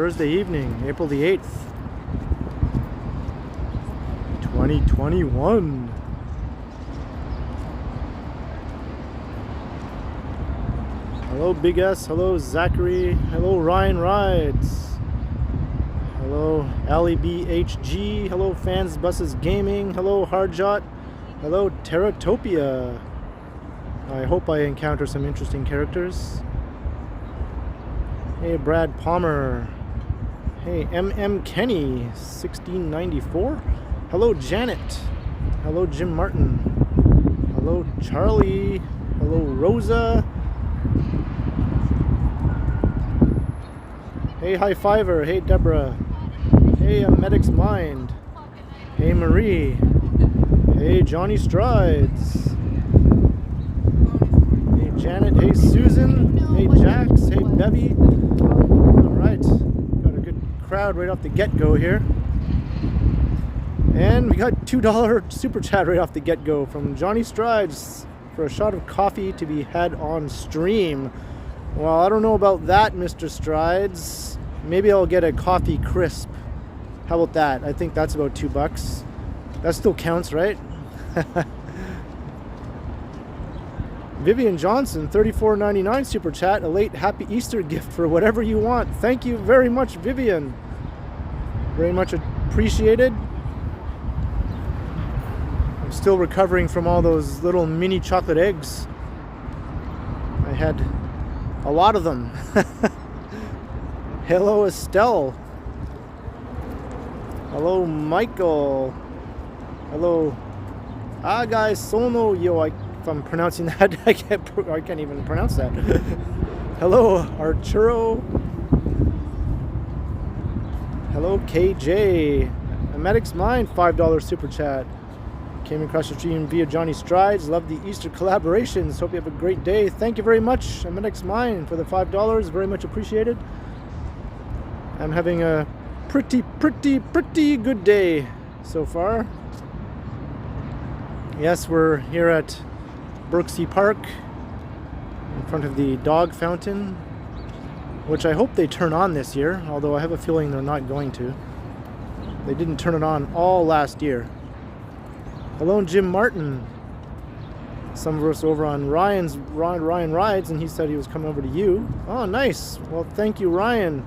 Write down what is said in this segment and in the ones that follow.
Thursday evening, April the 8th, 2021. Hello Big S, hello Zachary, hello Ryan Rides, hello Ali BHG, hello Fans Buses Gaming, hello Hardjot, hello Terratopia. I hope I encounter some interesting characters. Hey Brad Palmer, hey MM Kenny 1694, hello Janet, hello Jim Martin, hello Charlie, hello Rosa. Hey High Fiver, hey Deborah, hey Medic's Mind, hey Marie, hey Johnny Strides, hey Janet, hey Susan, hey Jax, hey Bevy. Alright, got a good crowd right off the get-go here. And we got $2 super chat right off the get-go from Johnny Strides for a shot of coffee to be had on stream. Well, I don't know about that, Mr. Strides. Maybe I'll get a coffee crisp. How about that? I think that's about $2. That still counts, right? Vivian Johnson, $34.99 super chat. A late happy Easter gift for whatever you want. Thank you very much, Vivian. Very much appreciated. I'm still recovering from all those little mini chocolate eggs. I had a lot of them. Hello Estelle. Hello Michael. Hello Agai Sono Yo. If I'm pronouncing that, I can't even pronounce that. Hello Arturo. Hello KJ. Medic's Mind, $5 super chat. Came across the stream via Johnny Strides. Love the Easter collaborations. Hope you have a great day. Thank you very much, Medic's Mind, for the $5. Very much appreciated. I'm having a pretty good day so far. Yes, we're here at Brooksea Park in front of the dog fountain, which I hope they turn on this year, although I have a feeling they're not going to. They didn't turn it on all last year. Hello, Jim Martin. Some of us over on Ryan Rides, and he said he was coming over to you. Oh, nice. Well, thank you, Ryan,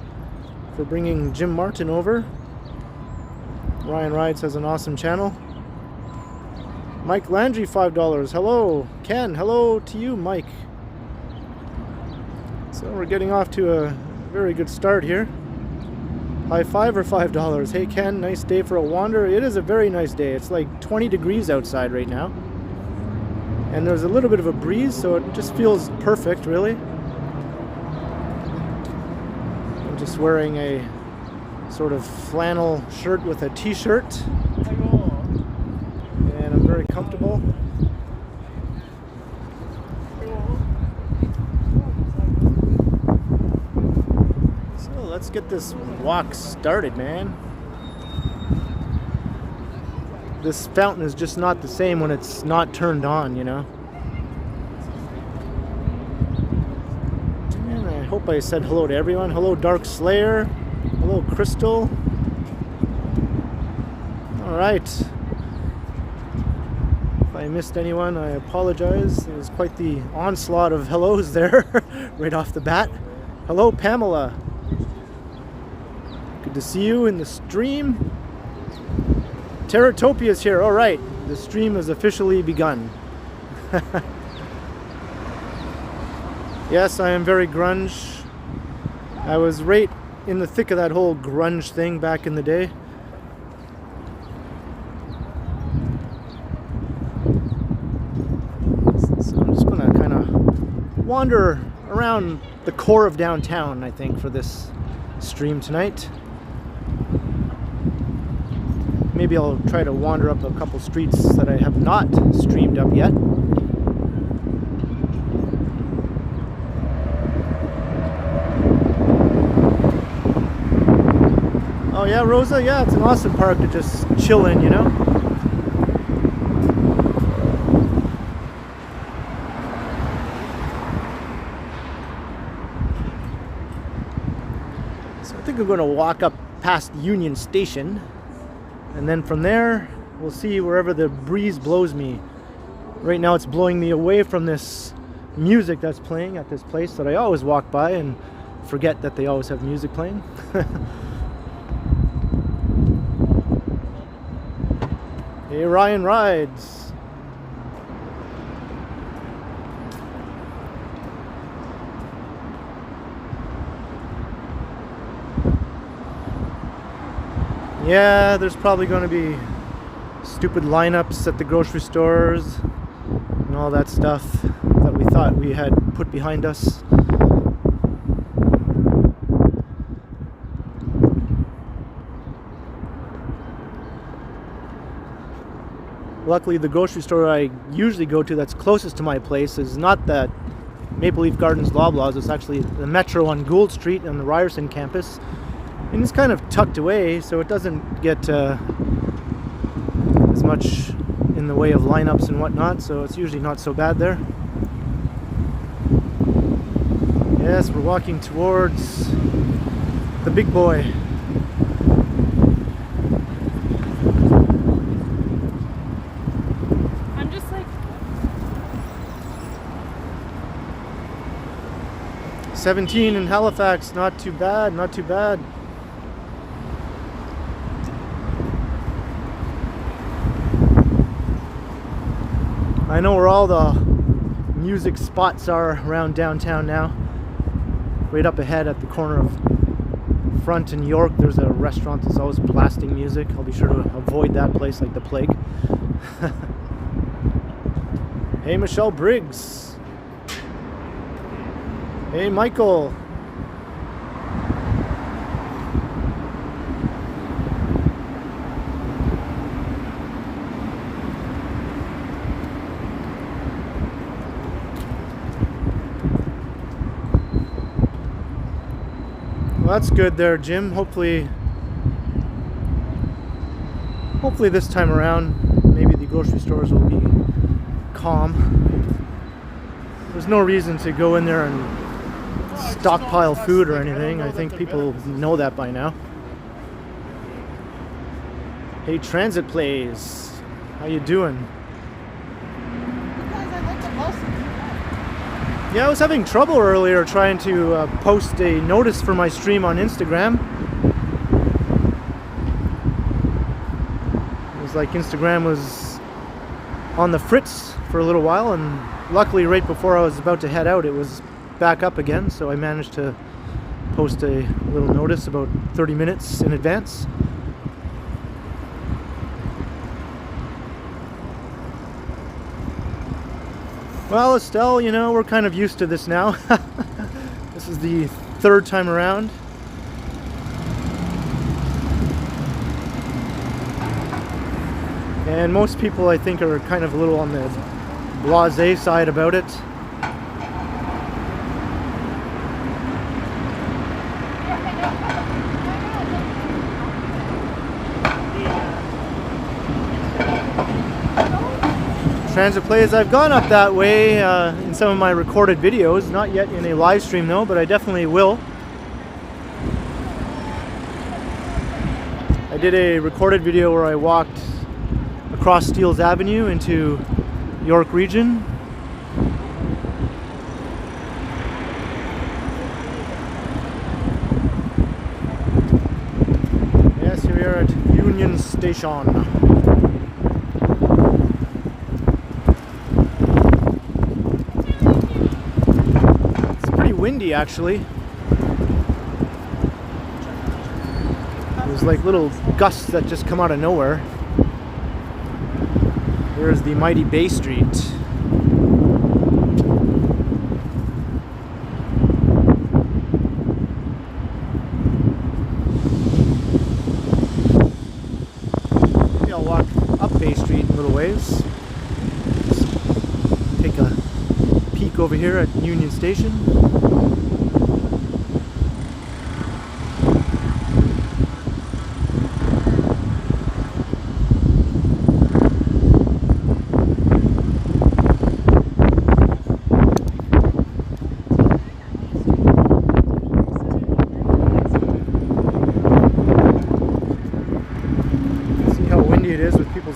for bringing Jim Martin over. Ryan Rides has an awesome channel. Mike Landry, $5. Hello, Ken. Hello to you, Mike. So we're getting off to a very good start here. High five or $5. Hey Ken, nice day for a wander. It is a very nice day. It's like 20 degrees outside right now. And there's a little bit of a breeze, so it just feels perfect, really. I'm just wearing a sort of flannel shirt with a t-shirt. And I'm very comfortable. Let's get this walk started, man. This fountain is just not the same when it's not turned on, you know. And I hope I said hello to everyone. Hello, Dark Slayer. Hello, Crystal. All right. If I missed anyone, I apologize. It was quite the onslaught of hellos there right off the bat. Hello, Pamela. Good to see you in the stream. Terratopia is here. All right, the stream has officially begun. Yes, I am very grunge. I was right in the thick of that whole grunge thing back in the day. So I'm just gonna kind of wander around the core of downtown, I think, for this stream tonight. Maybe I'll try to wander up a couple streets that I have not streamed up yet. Oh yeah, Rosa? Yeah, it's an awesome park to just chill in, you know? think I'm going to walk up past Union Station, and then from there we'll see wherever the breeze blows me. Right now it's blowing me away from this music that's playing at this place that I always walk by and forget that they always have music playing. Hey, Ryan Rides. Yeah, there's probably going to be stupid lineups at the grocery stores and all that stuff that we thought we had put behind us. Luckily, the grocery store I usually go to that's closest to my place is not that Maple Leaf Gardens Loblaws. It's actually the Metro on Gould Street on the Ryerson campus. And it's kind of tucked away, so it doesn't get as much in the way of lineups and whatnot, so it's usually not so bad there. Yes, we're walking towards the big boy. I'm just like 17 in Halifax, not too bad, not too bad. I know where all the music spots are around downtown now. Right up ahead at the corner of Front and York, there's a restaurant that's always blasting music. I'll be sure to avoid that place like the plague. Hey, Michelle Briggs. Hey, Michael. Well, that's good there, Jim. Hopefully this time around, maybe the grocery stores will be calm. There's no reason to go in there and stockpile food or anything. I think people know that by now. Hey, Transit Plays. How you doing? Yeah, I was having trouble earlier trying to post a notice for my stream on Instagram. It was like Instagram was on the fritz for a little while, and luckily right before I was about to head out it was back up again, so I managed to post a little notice about 30 minutes in advance. Well, Estelle, you know, we're kind of used to this now. This is the third time around. And most people, I think, are kind of a little on the blasé side about it. Transit Plays, I've gone up that way in some of my recorded videos, not yet in a live stream though, but I definitely will. I did a recorded video where I walked across Steeles Avenue into York Region. Yes, here we are at Union Station. Windy actually. There's like little gusts that just come out of nowhere. There's the mighty Bay Street. Maybe I'll walk up Bay Street a little ways. Just take a peek over here at Union Station.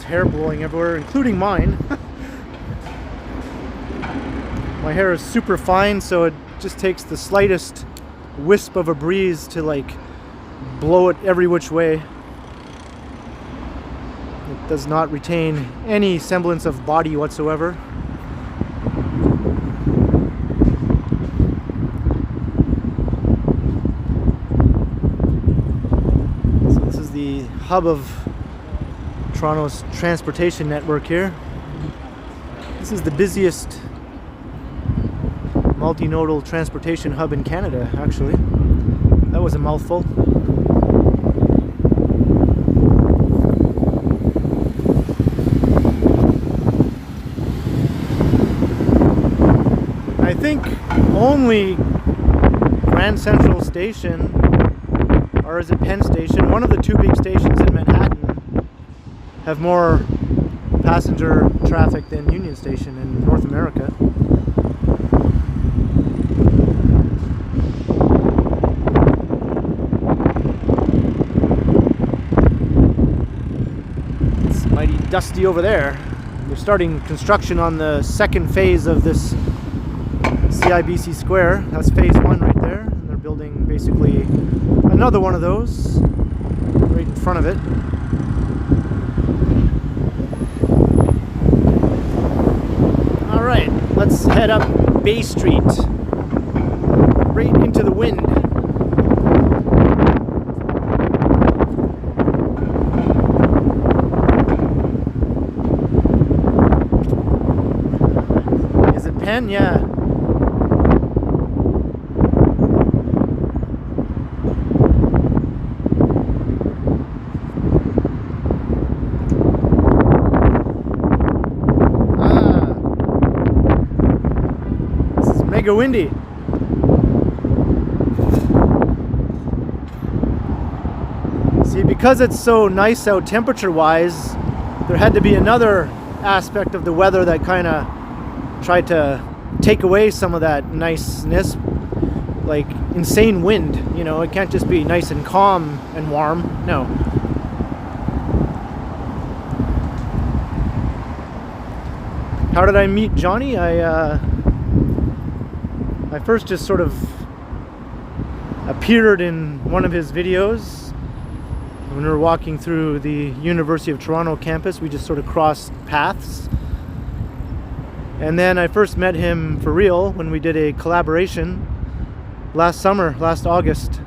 There's hair blowing everywhere, including mine. My hair is super fine, so it just takes the slightest wisp of a breeze to like blow it every which way. It does not retain any semblance of body whatsoever. So this is the hub of Toronto's transportation network here. This is the busiest multimodal transportation hub in Canada, actually. That was a mouthful. I think only Grand Central Station, or is it Penn Station, one of the two big stations in Manhattan, have more passenger traffic than Union Station in North America. It's mighty dusty over there. They're starting construction on the second phase of this CIBC Square. That's phase one right there. And they're building basically another one of those right in front of it. Alright, let's head up Bay Street. Right into the wind. Is it Penn? Yeah. Mega windy. See, because it's so nice out temperature wise, there had to be another aspect of the weather that kind of tried to take away some of that niceness, like insane wind. You know, it can't just be nice and calm and warm. No. How did I meet Johnny? I first just sort of appeared in one of his videos when we were walking through the University of Toronto campus. We just sort of crossed paths. And then I first met him for real when we did a collaboration last summer, last August.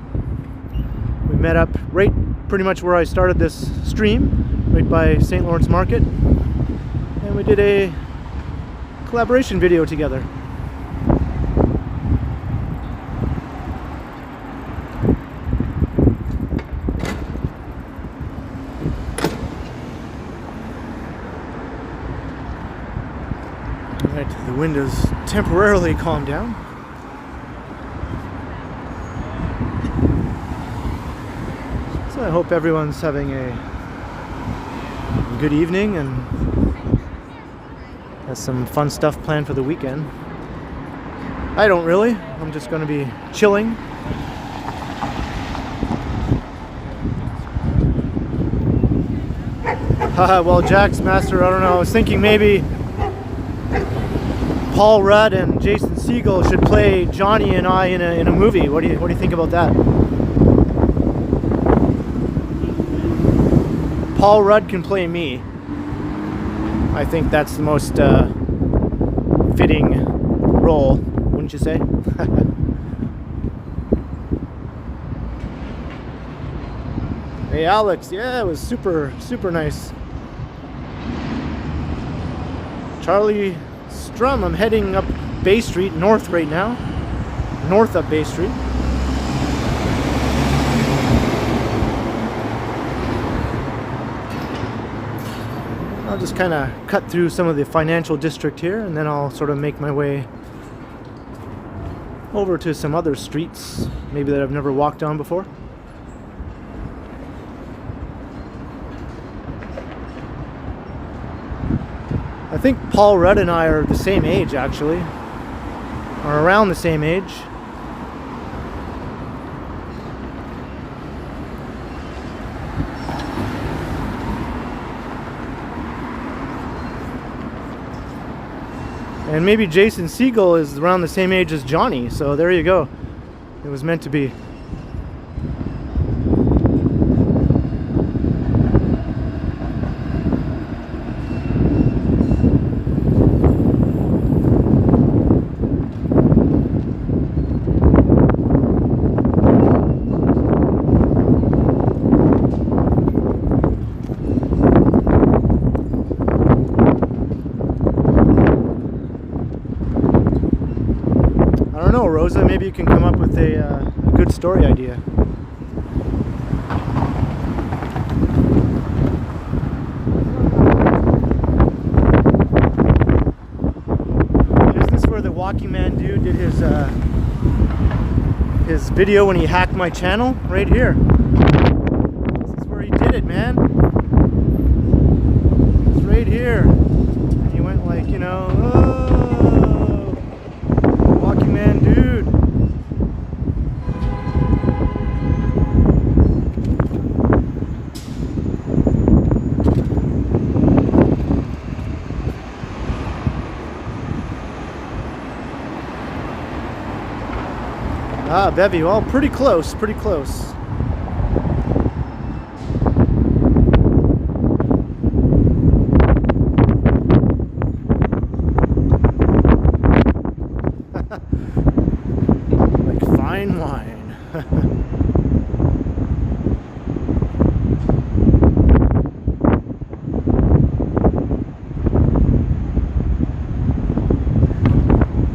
We met up right pretty much where I started this stream, right by St. Lawrence Market. And we did a collaboration video together. The wind has temporarily calmed down. So I hope everyone's having a good evening and has some fun stuff planned for the weekend. I don't really. I'm just going to be chilling. Well, Jack's Master, I don't know. I was thinking maybe Paul Rudd and Jason Segel should play Johnny and I in a movie. What do you think about that? Paul Rudd can play me. I think that's the most fitting role, wouldn't you say? Hey Alex, yeah, it was super nice. Charlie Strum, I'm heading up Bay Street north right now. North up Bay Street. I'll just kind of cut through some of the financial district here and then I'll sort of make my way over to some other streets, maybe that I've never walked on before. I think Paul Rudd and I are the same age, actually, or around the same age. And maybe Jason Segel is around the same age as Johnny, so there you go. It was meant to be. Rosa, maybe you can come up with a good story idea. Is this where the Walking Man dude did his video when he hacked my channel? Right here. This is where he did it, man. It's right here. And he went like, you know, oh, Walking Man dude. Ah, Bevy, well, pretty close, pretty close. Like fine wine.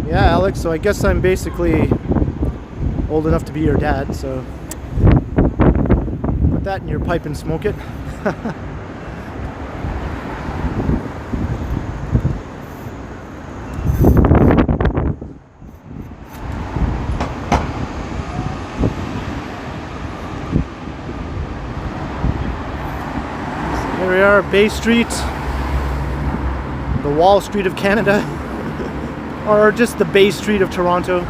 Yeah, Alex, so I guess I'm basically old enough to be your dad, so put that in your pipe and smoke it. So here we are, Bay Street, the Wall Street of Canada, or just the Bay Street of Toronto.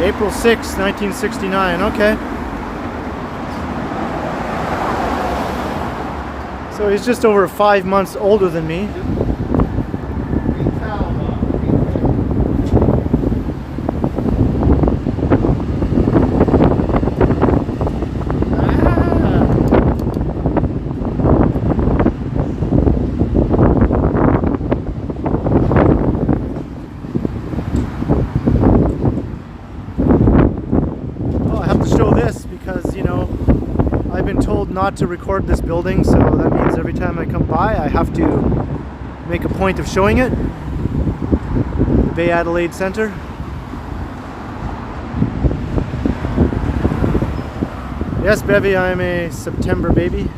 April 6, 1969, okay. So he's just over 5 months older than me. Not to record this building, so that means every time I come by I have to make a point of showing it. The Bay Adelaide Centre. Yes, Bevy, I'm a September baby.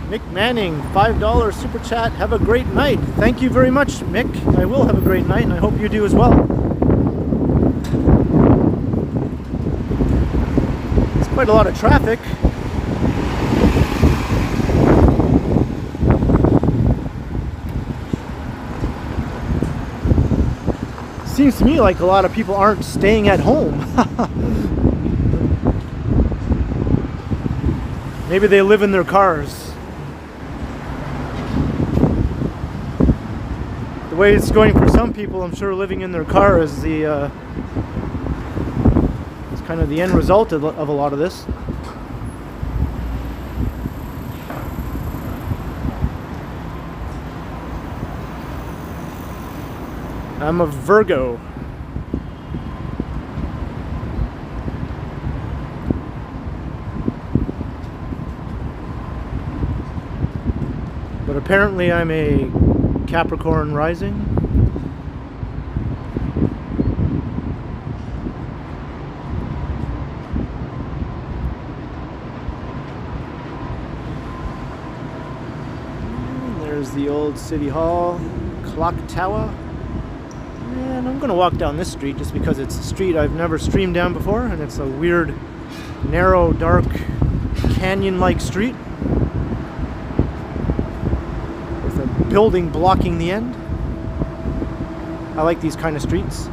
Mick Manning, $5 super chat. Have a great night. Thank you very much, Mick. I will have a great night, and I hope you do as well. It's quite a lot of traffic. Seems to me like a lot of people aren't staying at home. Maybe they live in their cars. The way it's going for some people, I'm sure living in their car is it's kind of the end result of a lot of this. I'm a Virgo. But apparently I'm a Capricorn rising. There's the old City Hall clock tower. And I'm gonna walk down this street just because it's a street I've never streamed down before, and it's a weird, narrow, dark canyon-like street with a building blocking the end. I like these kind of streets.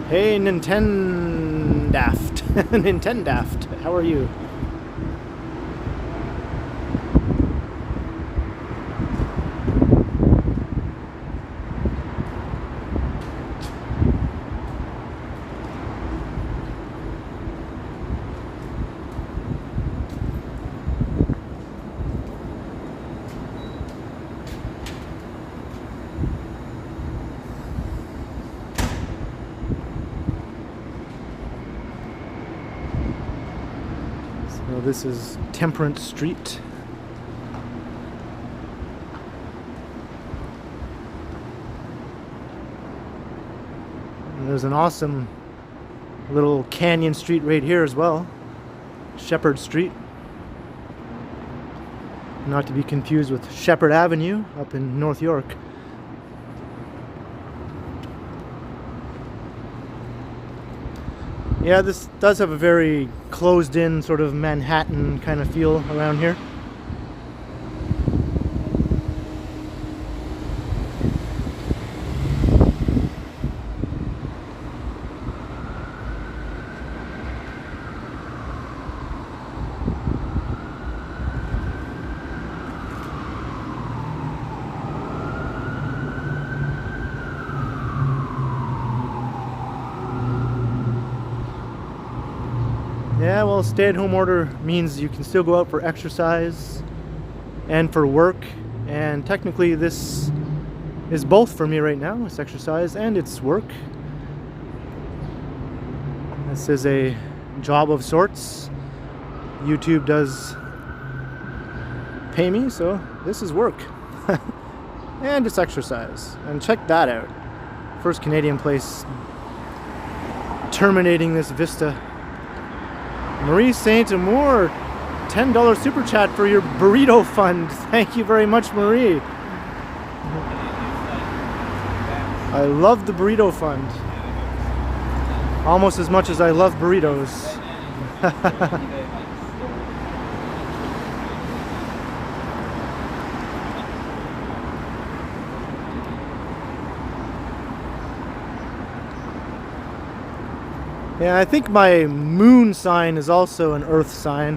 Hey, Nintendaft. Nintendaft, how are you? This is Temperance Street. And there's an awesome little canyon street right here as well. Shepherd Street. Not to be confused with Shepherd Avenue up in North York. Yeah, this does have a very closed-in sort of Manhattan kind of feel around here. Yeah, well, stay-at-home order means you can still go out for exercise and for work, and technically this is both for me right now. It's exercise and it's work. This is a job of sorts. YouTube does pay me, so this is work. And it's exercise. And check that out. First Canadian place terminating this vista. Marie Saint Amour, $10 super chat for your burrito fund. Thank you very much, Marie. I love the burrito fund. Almost as much as I love burritos. Yeah, I think my moon sign is also an earth sign.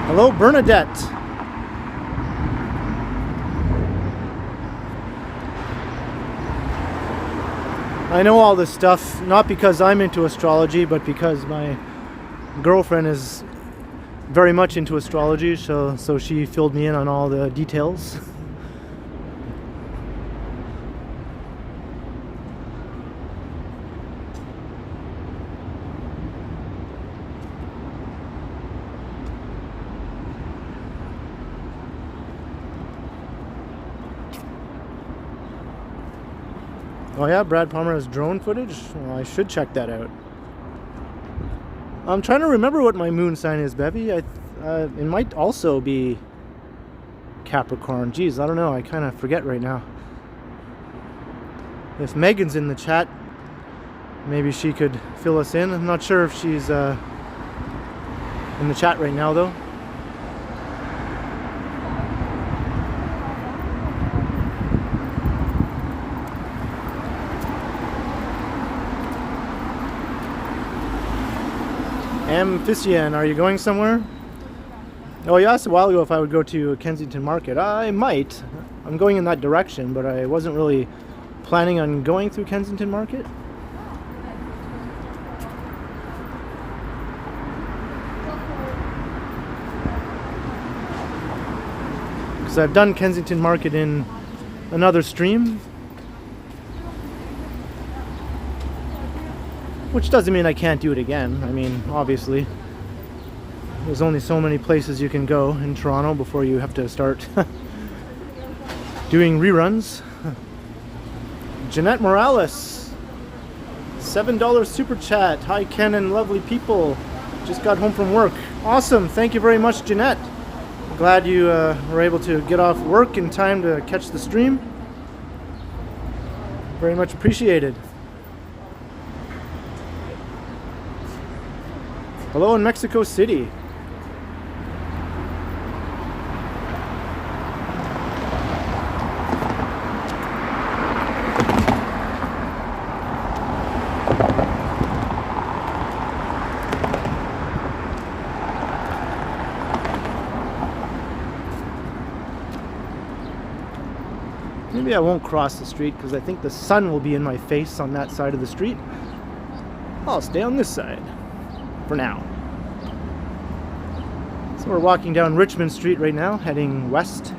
Hello, Bernadette. I know all this stuff, not because I'm into astrology, but because my girlfriend is very much into astrology, so she filled me in on all the details. Oh yeah, Brad Palmer has drone footage? Well, I should check that out. I'm trying to remember what my moon sign is, Bevy. It might also be Capricorn. Geez, I don't know. I kind of forget right now. If Megan's in the chat, maybe she could fill us in. I'm not sure if she's in the chat right now, though. Amphissian, are you going somewhere? Oh, you asked a while ago if I would go to Kensington Market. I might. I'm going in that direction, but I wasn't really planning on going through Kensington Market. Because I've done Kensington Market in another stream. Which doesn't mean I can't do it again. I mean, obviously, there's only so many places you can go in Toronto before you have to start doing reruns. Jeanette Morales, $7 super chat. Hi, Ken and lovely people. Just got home from work. Awesome. Thank you very much, Jeanette. Glad you were able to get off work in time to catch the stream. Very much appreciated. Hello in Mexico City. Maybe I won't cross the street because I think the sun will be in my face on that side of the street. I'll stay on this side for now. So we're walking down Richmond Street right now, heading west.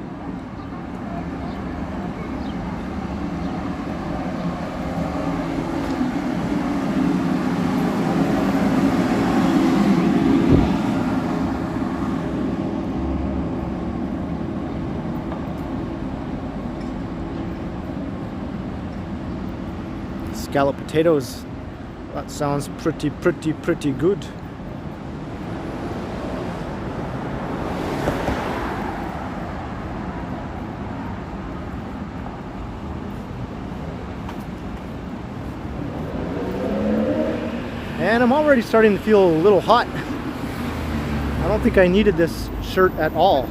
Scalloped potatoes. That sounds pretty good. And I'm already starting to feel a little hot. I don't think I needed this shirt at all.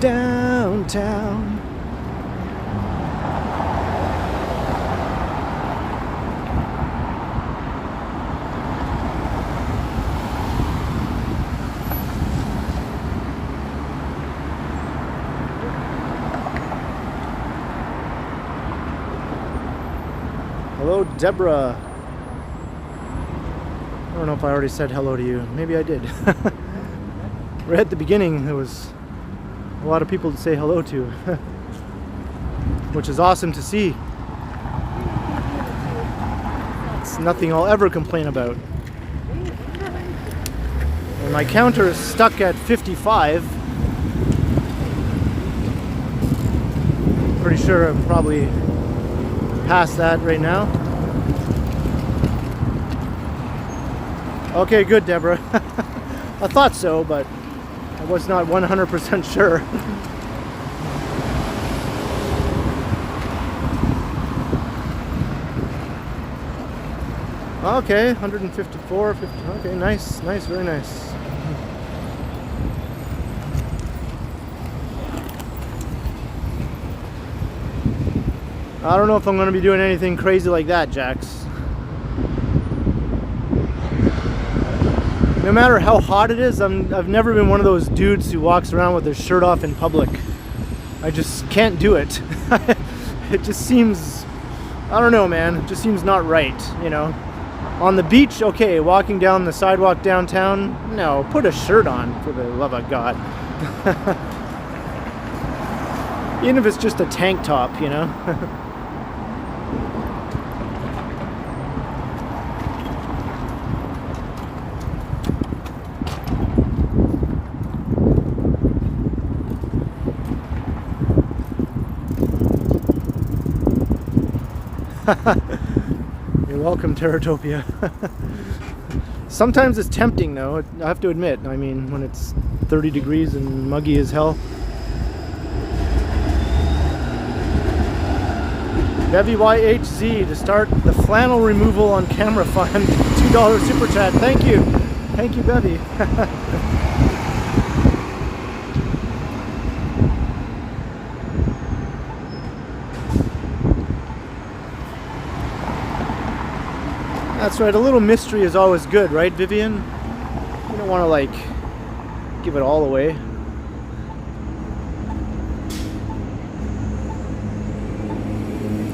Downtown. Hello, Deborah. I don't know if I already said hello to you. Maybe I did. Right at the beginning, there was a lot of people to say hello to, which is awesome to see. It's nothing I'll ever complain about. And my counter is stuck at 55. Pretty sure I'm probably past that right now. Okay, good, Deborah. I thought so, but I was not 100% sure. Okay, 154, 50, okay, nice, very nice. I don't know if I'm going to be doing anything crazy like that, Jax. No matter how hot it is, I've never been one of those dudes who walks around with his shirt off in public. I just can't do it. It just seems, I don't know, man. It just seems not right, you know. On the beach, okay. Walking down the sidewalk downtown, no. Put a shirt on, for the love of God. Even if it's just a tank top, you know. You're welcome, Terratopia. Sometimes it's tempting, though, I have to admit. I mean, when it's 30 degrees and muggy as hell. Bevy YHZ to start the flannel removal on camera fund. $2 super chat. Thank you. Thank you, Bevy. That's right, a little mystery is always good, right, Vivian? You don't want to, like, give it all away.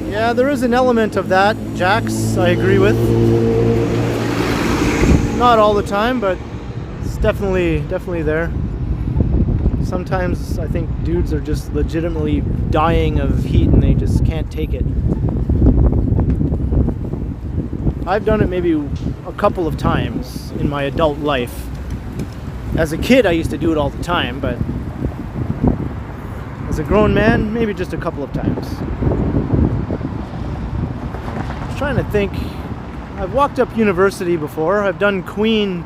Yeah, there is an element of that, Jax, I agree with. Not all the time, but it's definitely there. Sometimes I think dudes are just legitimately dying of heat and they just can't take it. I've done it maybe a couple of times in my adult life. As a kid, I used to do it all the time, but as a grown man, maybe just a couple of times. I was trying to think. I've walked up University before. I've done Queen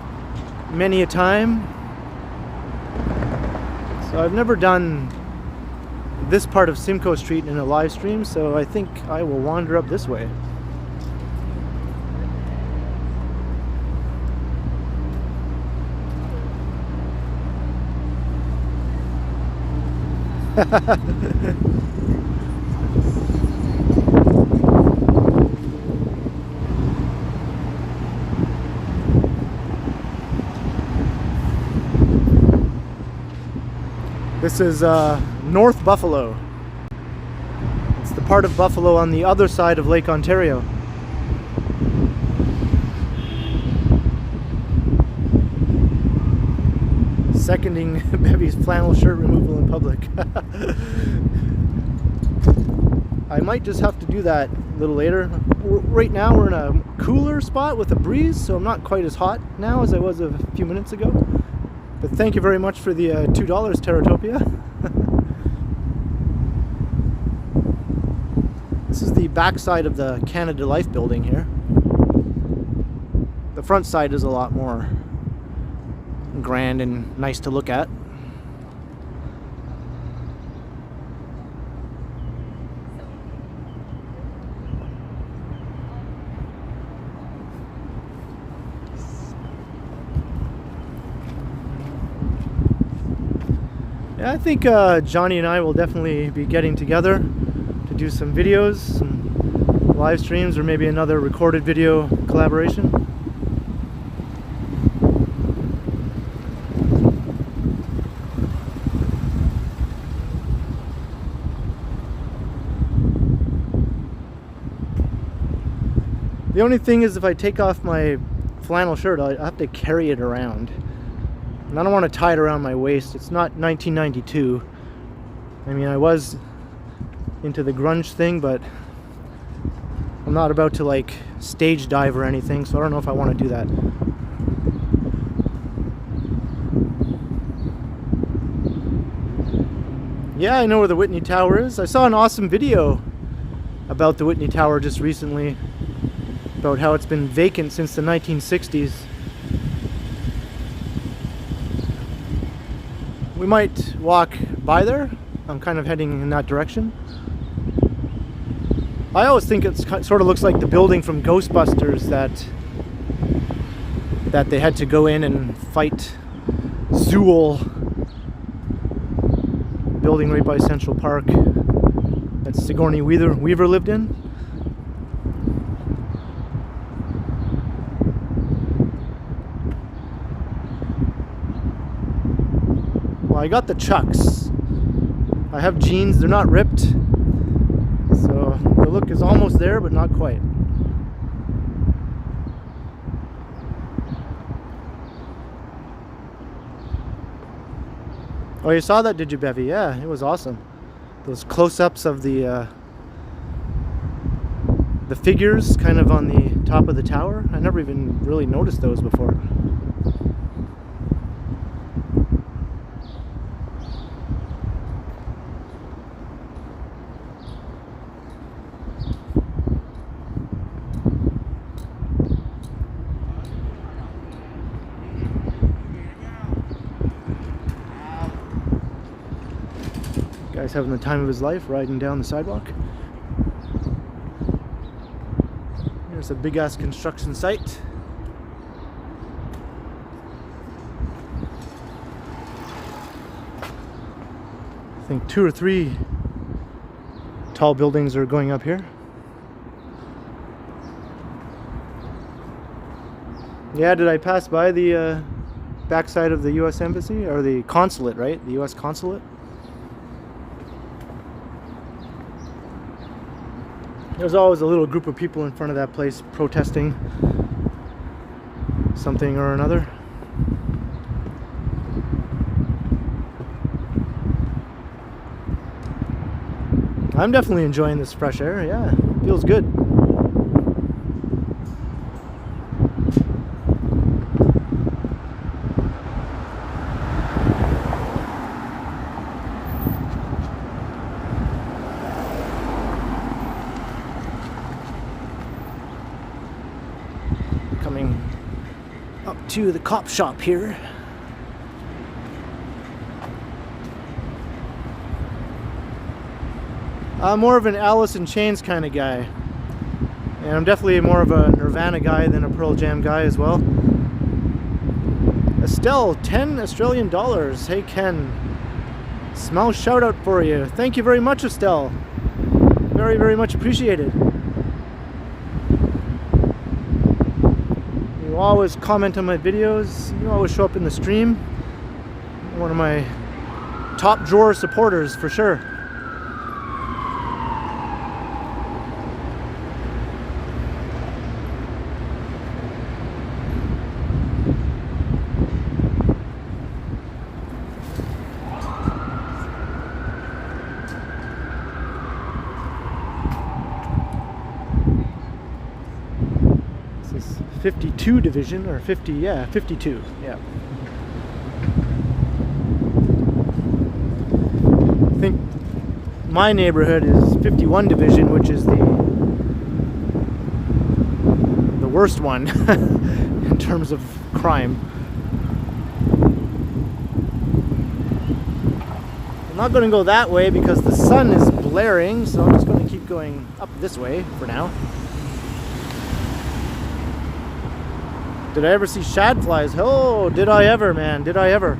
many a time. So I've never done this part of Simcoe Street in a live stream, so I think I will wander up this way. This is North Buffalo. It's the part of Buffalo on the other side of Lake Ontario. Seconding Bevy's flannel shirt removal in public. I might just have to do that a little later. Right now we're in a cooler spot with a breeze, so I'm not quite as hot now as I was a few minutes ago. But thank you very much for the $2, Terratopia. This is the back side of the Canada Life building here. The front side is a lot more grand and nice to look at. Yeah, I think Johnny and I will definitely be getting together to do some videos, some live streams, or maybe another recorded video collaboration. The only thing is, if I take off my flannel shirt, I have to carry it around. And I don't want to tie it around my waist. It's not 1992. I mean, I was into the grunge thing, but I'm not about to like stage dive or anything, so I don't know if I want to do that. Yeah, I know where the Whitney Tower is. I saw an awesome video about the Whitney Tower just recently, about how it's been vacant since the 1960s. We might walk by there. I'm kind of heading in that direction. I always think it sort of looks like the building from Ghostbusters that they had to go in and fight Zool. Building right by Central Park that Sigourney Weaver lived in. I got the Chucks. I have jeans, they're not ripped, so the look is almost there, but not quite. Oh, you saw that, did you, Bevy? Yeah, it was awesome. Those close-ups of the figures kind of on the top of the tower. I never even really noticed those before. Guy's having the time of his life riding down the sidewalk. There's a big ass construction site. I think 2 or 3 tall buildings are going up here. Yeah, did I pass by the backside of the U.S. Embassy? Or the consulate, right? The U.S. consulate? There's always a little group of people in front of that place protesting something or another. I'm definitely enjoying this fresh air. Yeah, feels good. Coming up to the cop shop here. I'm more of an Alice in Chains kind of guy. And I'm definitely more of a Nirvana guy than a Pearl Jam guy as well. Estelle, 10 Australian dollars. Hey Ken, small shout out for you. Thank you very much, Estelle. Very, very much appreciated. You always comment on my videos. You always show up in the stream. One of my top drawer supporters for sure. This is 52 division, or 50, yeah, 52, yeah. I think my neighborhood is 51 division, which is the worst one in terms of crime. I'm not going to go that way because the sun is blaring, so I'm just going to keep going up this way for now. Did I ever see shad flies? Oh, did I ever, man, did I ever.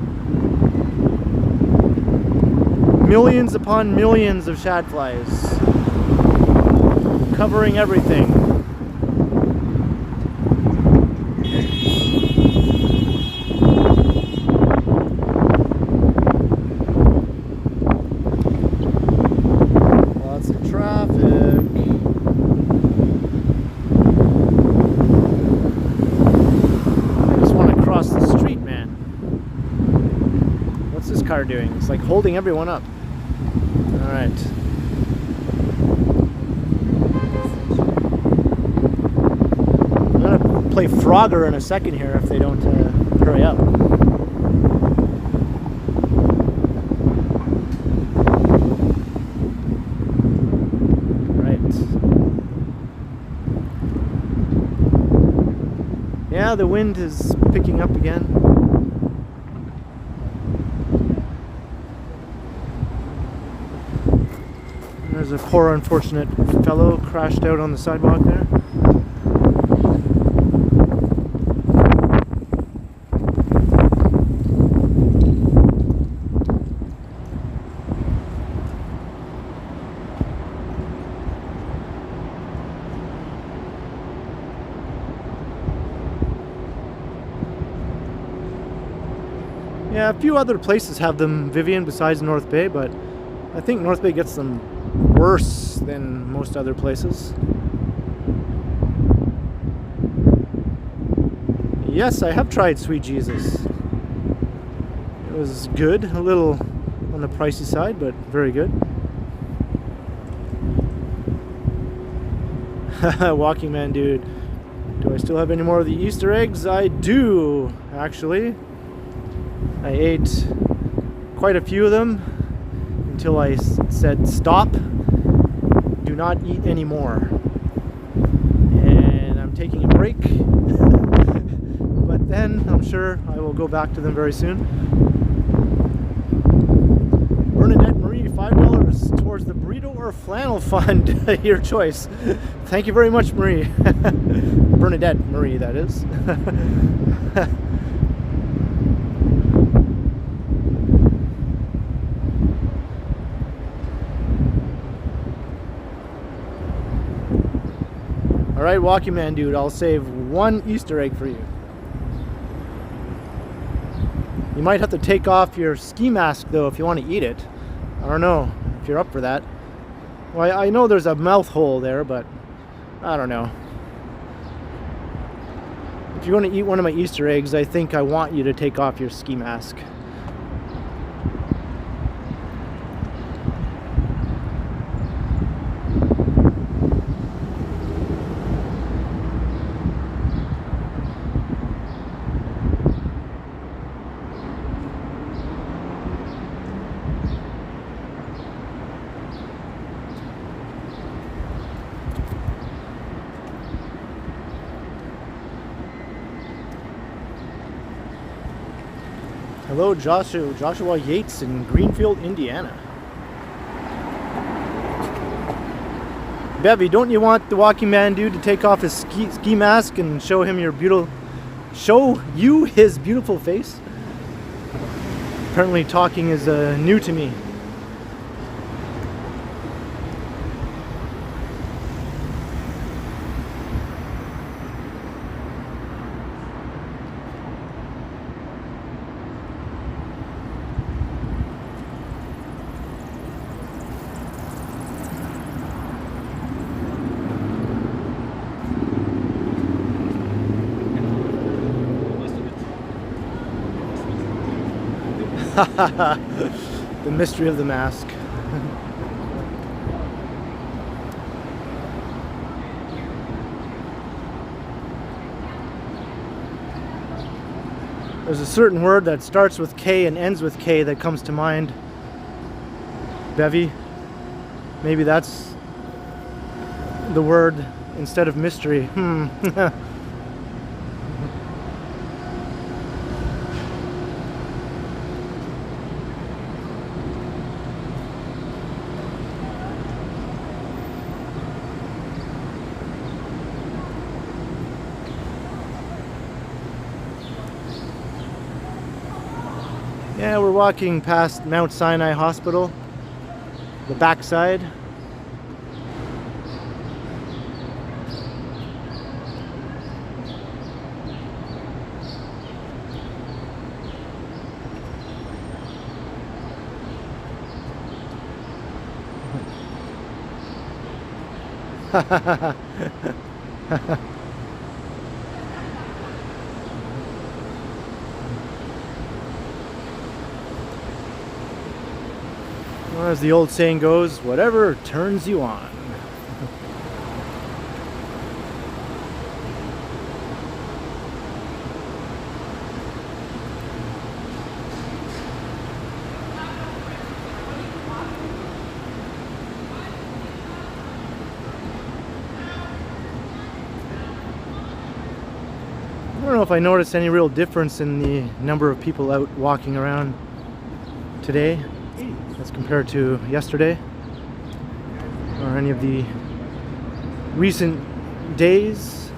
Millions upon millions of shad flies, covering everything. Lots of traffic. I just want to cross the street, man. What's this car doing? It's like holding everyone up. Alright. I'm gonna play Frogger in a second here if they don't hurry up. Right. Yeah, the wind is picking up again. There's a poor unfortunate fellow crashed out on the sidewalk there. Yeah, a few other places have them, Vivian, besides North Bay, but I think North Bay gets them worse than most other places. Yes, I have tried Sweet Jesus. It was good, a little on the pricey side, but very good. Walking Man dude. Do I still have any more of the Easter eggs? I do, actually. I ate quite a few of them until I said stop, do not eat anymore. And I'm taking a break, but then I'm sure I will go back to them very soon. Bernadette Marie, $5 towards the burrito or flannel fund, your choice. Thank you very much, Marie. Bernadette Marie, that is. Alright, Walking Man dude, I'll save one Easter egg for you. You might have to take off your ski mask though if you want to eat it. I don't know if you're up for that. Well, I know there's a mouth hole there, but I don't know. If you're going to eat one of my Easter eggs, I think I want you to take off your ski mask. Hello, Joshua Yates in Greenfield, Indiana. Bevy, don't you want the Walking Man dude to take off his ski mask and show you his beautiful face? Apparently talking is new to me. The mystery of the mask. There's a certain word that starts with K and ends with K that comes to mind. Bevy, maybe that's the word instead of mystery. Yeah, we're walking past Mount Sinai Hospital, the backside. Well, as the old saying goes, whatever turns you on. I don't know if I noticed any real difference in the number of people out walking around today as compared to yesterday or any of the recent days.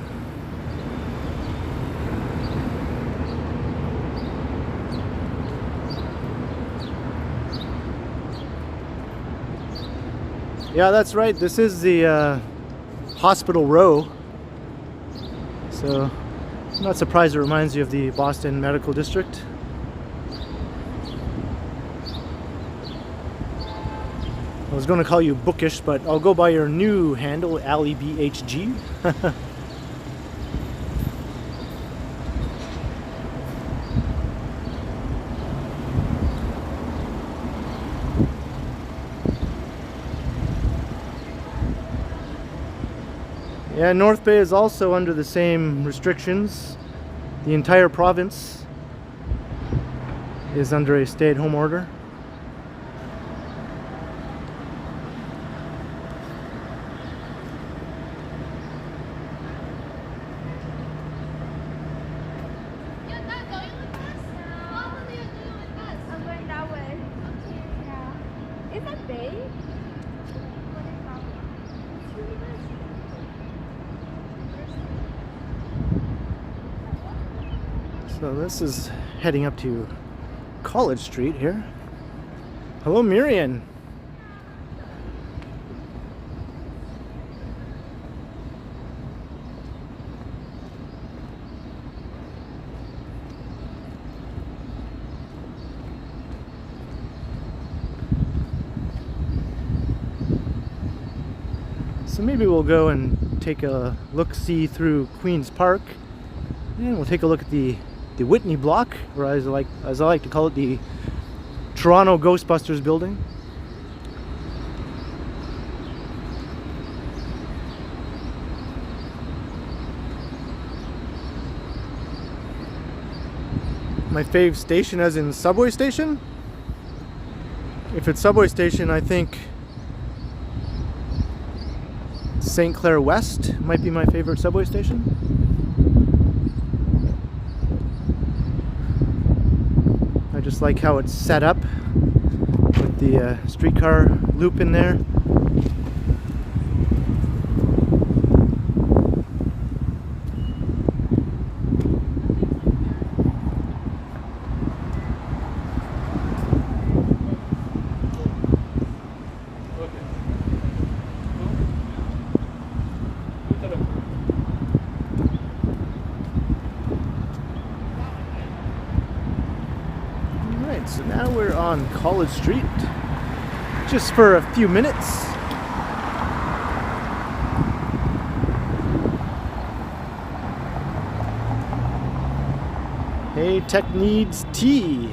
Yeah, that's right. This is the Hospital Row. So I'm not surprised it reminds you of the Boston Medical District. I was going to call you bookish, but I'll go by your new handle, AllieBHG. Yeah, North Bay is also under the same restrictions. The entire province is under a stay-at-home order. So this is heading up to College Street here. Hello, Miriam. So maybe we'll go and take a look-see through Queen's Park, and we'll take a look at the Whitney Block, or as I like to call it, the Toronto Ghostbusters building. My fave station as in subway station? If it's subway station, I think St. Clair West might be my favorite subway station. I just just like how it's set up with the streetcar loop in there. So now we're on College Street, just for a few minutes. Hey, Tech needs tea.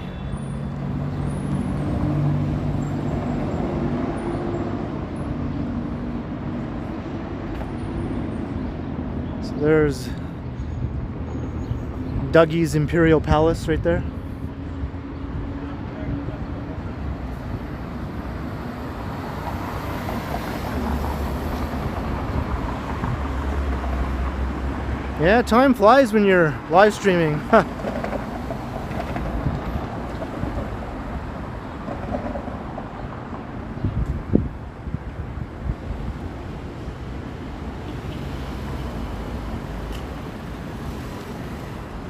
So there's Dougie's Imperial Palace right there. Yeah, time flies when you're live streaming. At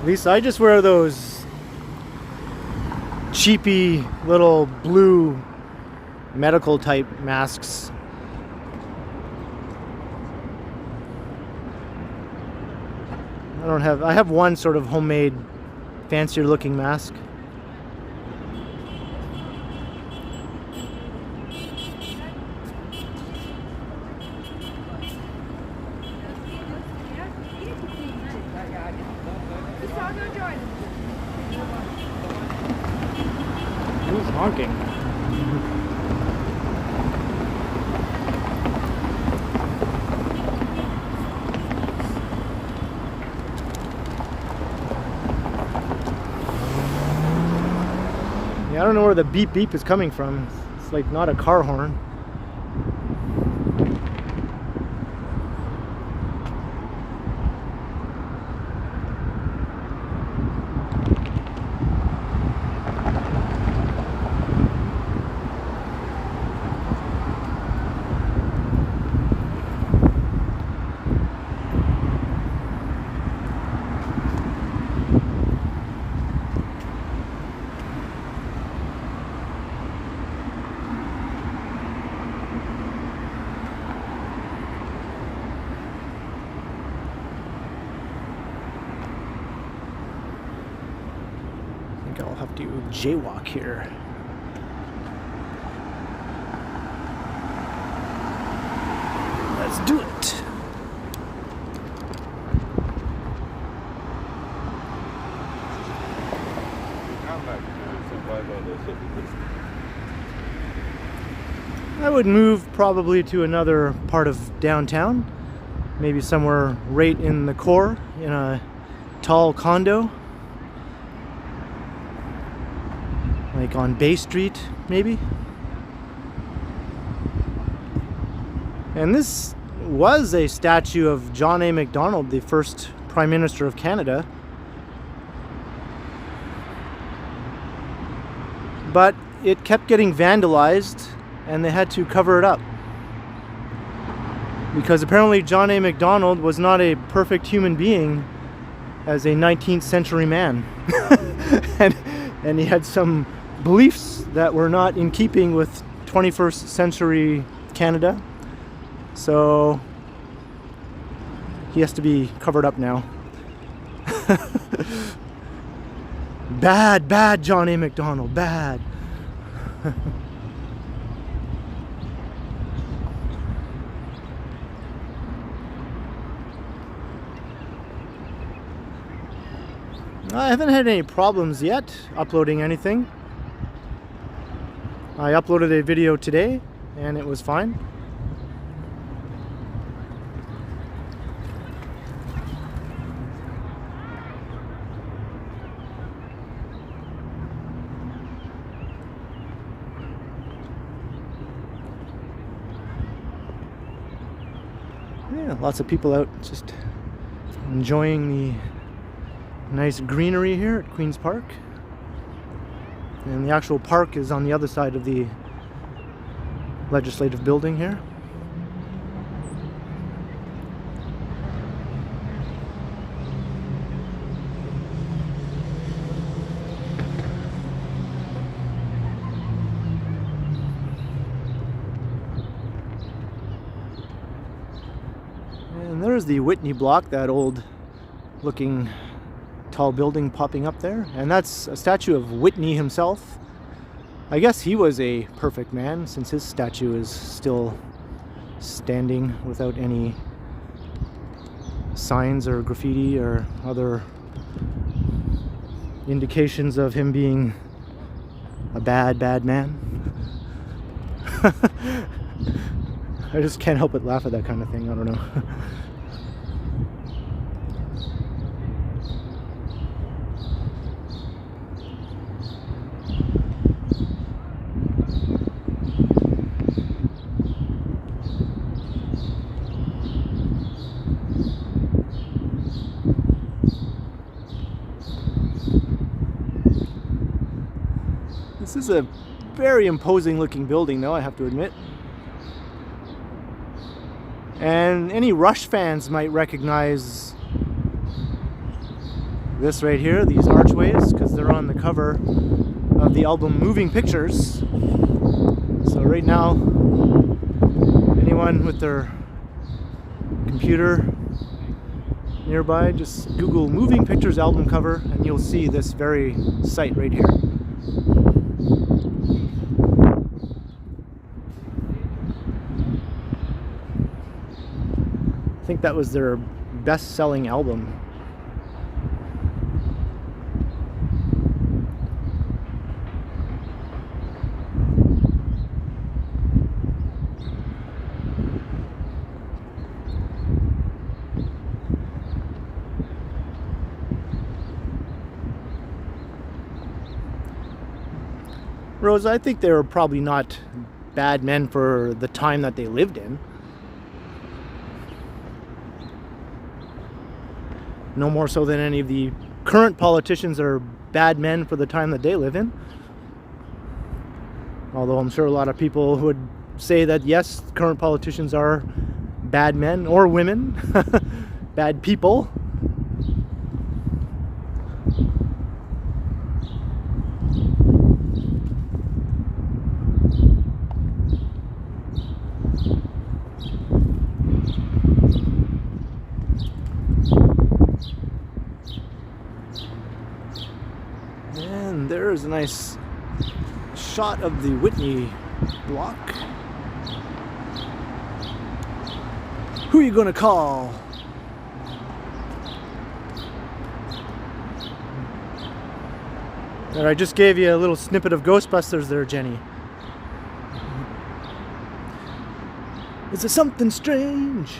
least I just wear those cheapy little blue medical type masks. I have one sort of homemade, fancier looking mask. Who's honking? I don't know where the beep beep is coming from. It's like not a car horn. I'll have to jaywalk here. Let's do it. I would move probably to another part of downtown, maybe somewhere right in the core, in a tall condo. Like on Bay Street, maybe. And this was a statue of John A. Macdonald, the first Prime Minister of Canada. But it kept getting vandalized and they had to cover it up. Because apparently John A. Macdonald was not a perfect human being as a 19th century man. and he had some beliefs that were not in keeping with 21st century Canada. So he has to be covered up now. Bad John A. Macdonald, bad. I haven't had any problems yet uploading anything. I uploaded a video today and it was fine. Yeah, lots of people out just enjoying the nice greenery here at Queen's Park. And the actual park is on the other side of the legislative building here. And there's the Whitney Block, that old looking tall building popping up there. And that's a statue of Whitney himself. I guess he was a perfect man, since his statue is still standing without any signs or graffiti or other indications of him being a bad man. I just can't help but laugh at that kind of thing. I don't know. This is a very imposing looking building though, I have to admit. And any Rush fans might recognize this right here, these archways, because they're on the cover of the album Moving Pictures. So right now, anyone with their computer nearby, just Google Moving Pictures album cover and you'll see this very site right here. I think that was their best-selling album. Rose, I think they were probably not bad men for the time that they lived in. No more so than any of the current politicians are bad men for the time that they live in. Although I'm sure a lot of people would say that yes, current politicians are bad men or women, bad people. There's a nice shot of the Whitney Block. Who are you gonna call? There, I just gave you a little snippet of Ghostbusters there, Jenny. Is there something strange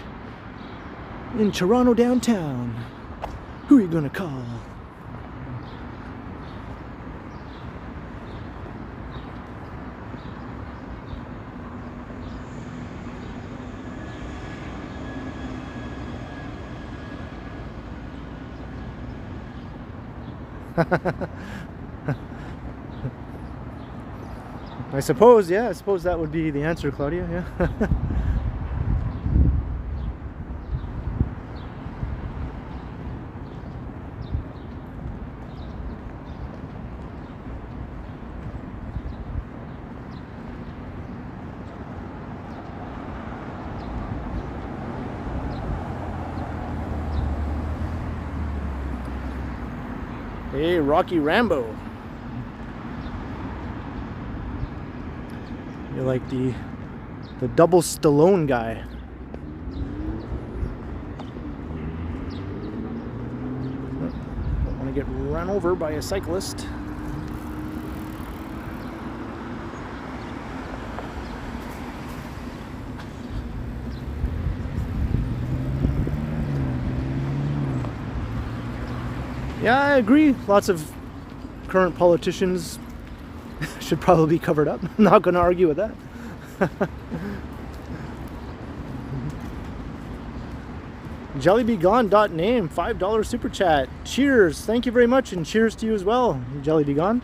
in Toronto downtown? Who are you gonna call? I suppose that would be the answer, Claudia, yeah. Hey, Rocky Rambo. You're like the double Stallone guy. Don't want to get run over by a cyclist. Yeah, I agree. Lots of current politicians should probably be covered up. I'm not going to argue with that. JellyBeGone.name, $5 super chat. Cheers. Thank you very much, and cheers to you as well, JellyBeGone.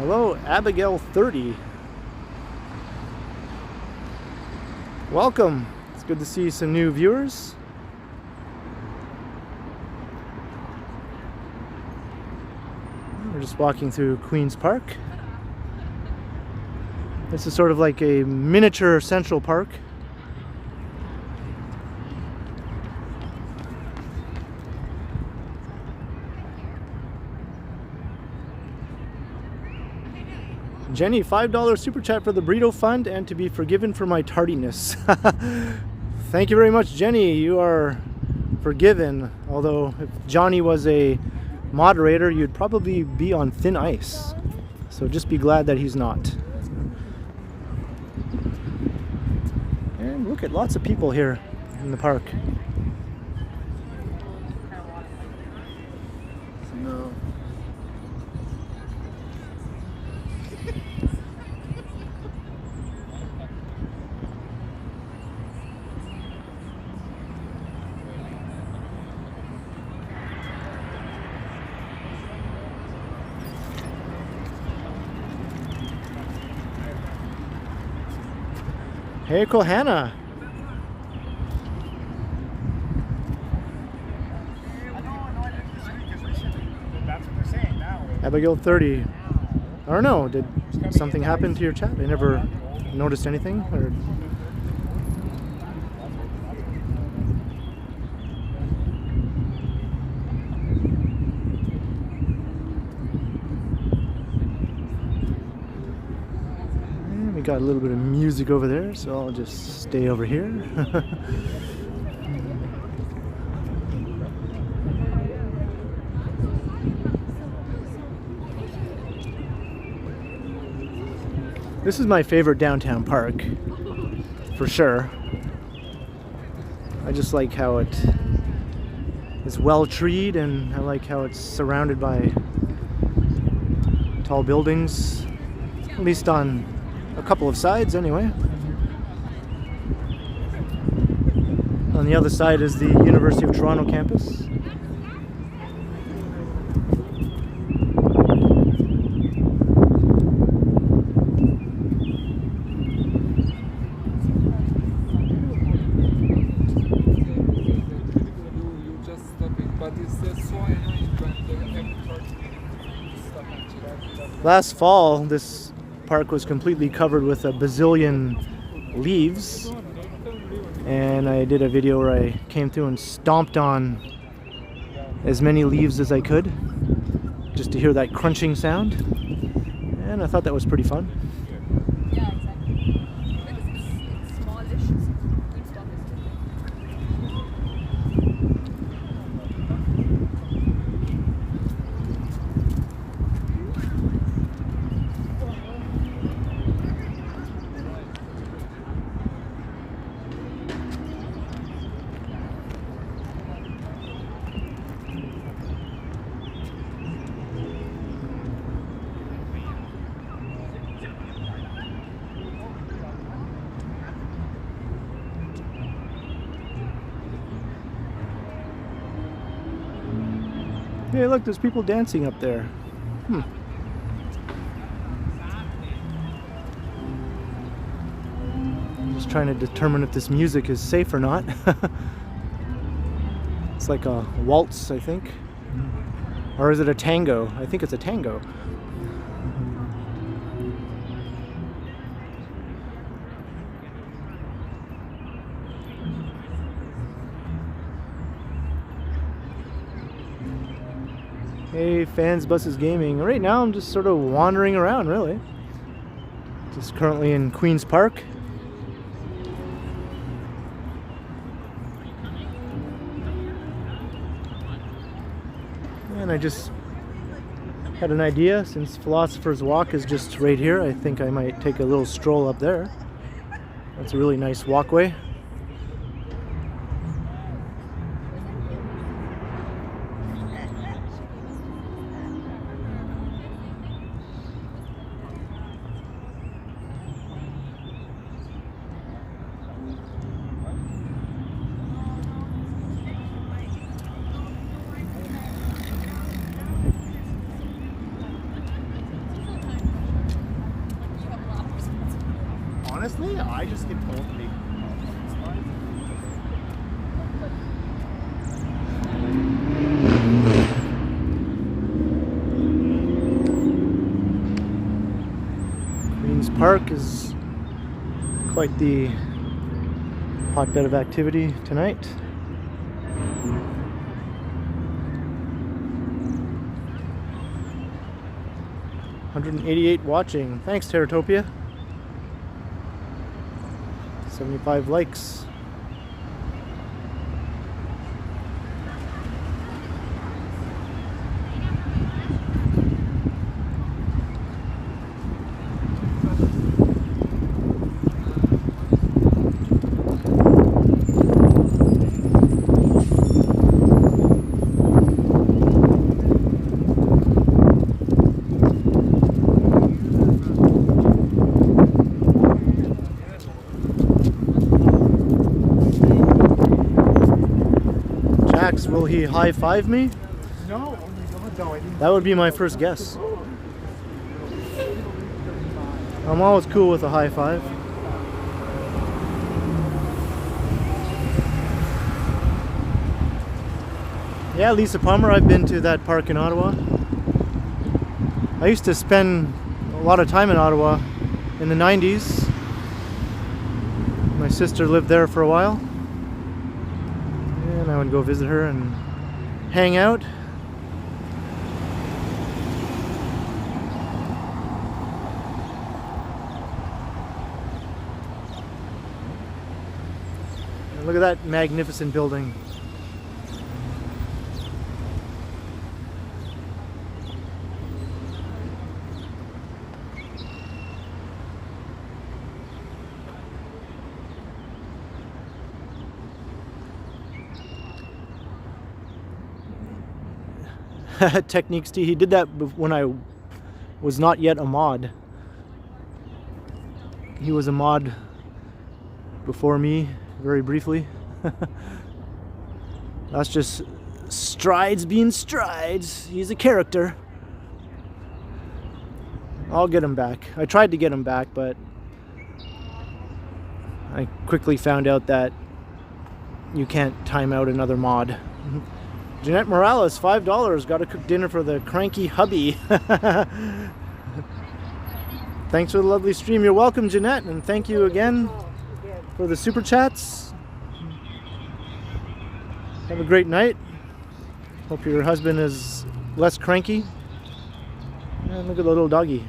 Hello, Abigail 30. Welcome. It's good to see some new viewers. We're just walking through Queen's Park. This is sort of like a miniature Central Park. Jenny, $5 super chat for the burrito fund and to be forgiven for my tardiness. Thank you very much, Jenny. You are forgiven. Although if Johnny was a moderator, you'd probably be on thin ice. So just be glad that he's not. And look at lots of people here in the park. No. Hey, Kohana. Abigail 30. I don't know, did something happen to your chat? I never noticed anything. Or... We got a little bit of music over there, so I'll just stay over here. This is my favorite downtown park, for sure. I just like how it is well treed, and I like how it's surrounded by tall buildings, at least on a couple of sides anyway. On the other side is the University of Toronto campus. Last fall, this park was completely covered with a bazillion leaves, and I did a video where I came through and stomped on as many leaves as I could just to hear that crunching sound, and I thought that was pretty fun. Yeah, exactly. Because it's smallish, so it's stuff is Hey, look, there's people dancing up there. I'm just trying to determine if this music is safe or not. It's like a waltz, I think. Or is it a tango? I think it's a tango. Hey, Fans Buses Gaming. Right now I'm just sort of wandering around, really. Just currently in Queen's Park. And I just had an idea, since Philosopher's Walk is just right here, I think I might take a little stroll up there. That's a really nice walkway. Park is quite the hotbed of activity tonight. $188 watching. Thanks, Terratopia. 75 likes. Will he high-five me? No, no, I didn't. That would be my first guess. I'm always cool with a high-five. Yeah, Lisa Palmer, I've been to that park in Ottawa. I used to spend a lot of time in Ottawa in the 90s. My sister lived there for a while. And I would go visit her and hang out. And look at that magnificent building. Techniques T. He did that when I was not yet a mod. He was a mod before me, very briefly. That's just strides being strides. He's a character. I'll get him back. I tried to get him back, but I quickly found out that you can't time out another mod. Jeanette Morales, $5. Got to cook dinner for the cranky hubby. Thanks for the lovely stream. You're welcome, Jeanette, and thank you again for the super chats. Have a great night. Hope your husband is less cranky. And look at the little doggy.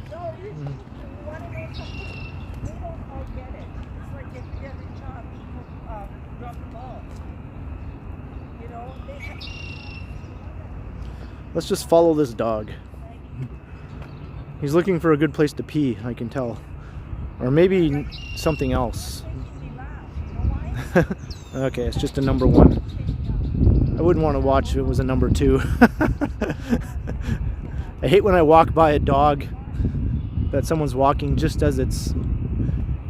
Let's just follow this dog. He's looking for a good place to pee, I can tell. Or maybe something else. Okay, it's just a number 1. I wouldn't want to watch if it was a number 2. I hate when I walk by a dog that someone's walking just as it's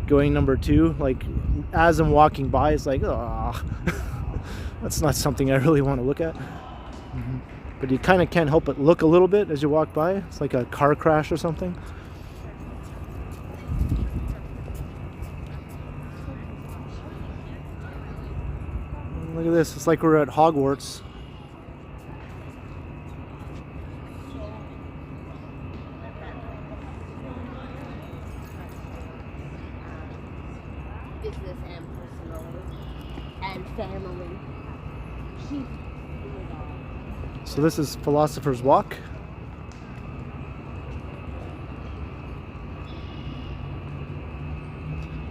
going number 2. Like, as I'm walking by, it's like, ah, that's not something I really want to look at. But you kind of can't help but look a little bit as you walk by. It's like a car crash or something. Look at this. It's like we're at Hogwarts. Business and personal and family. So this is Philosopher's Walk.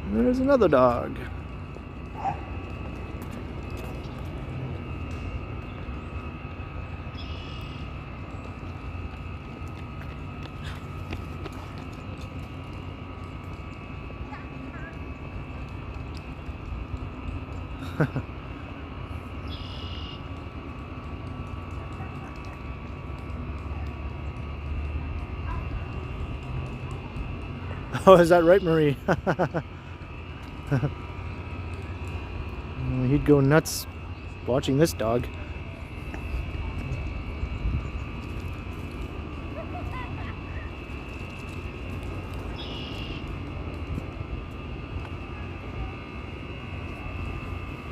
And there's another dog. Oh, is that right, Marie? He'd go nuts watching this dog.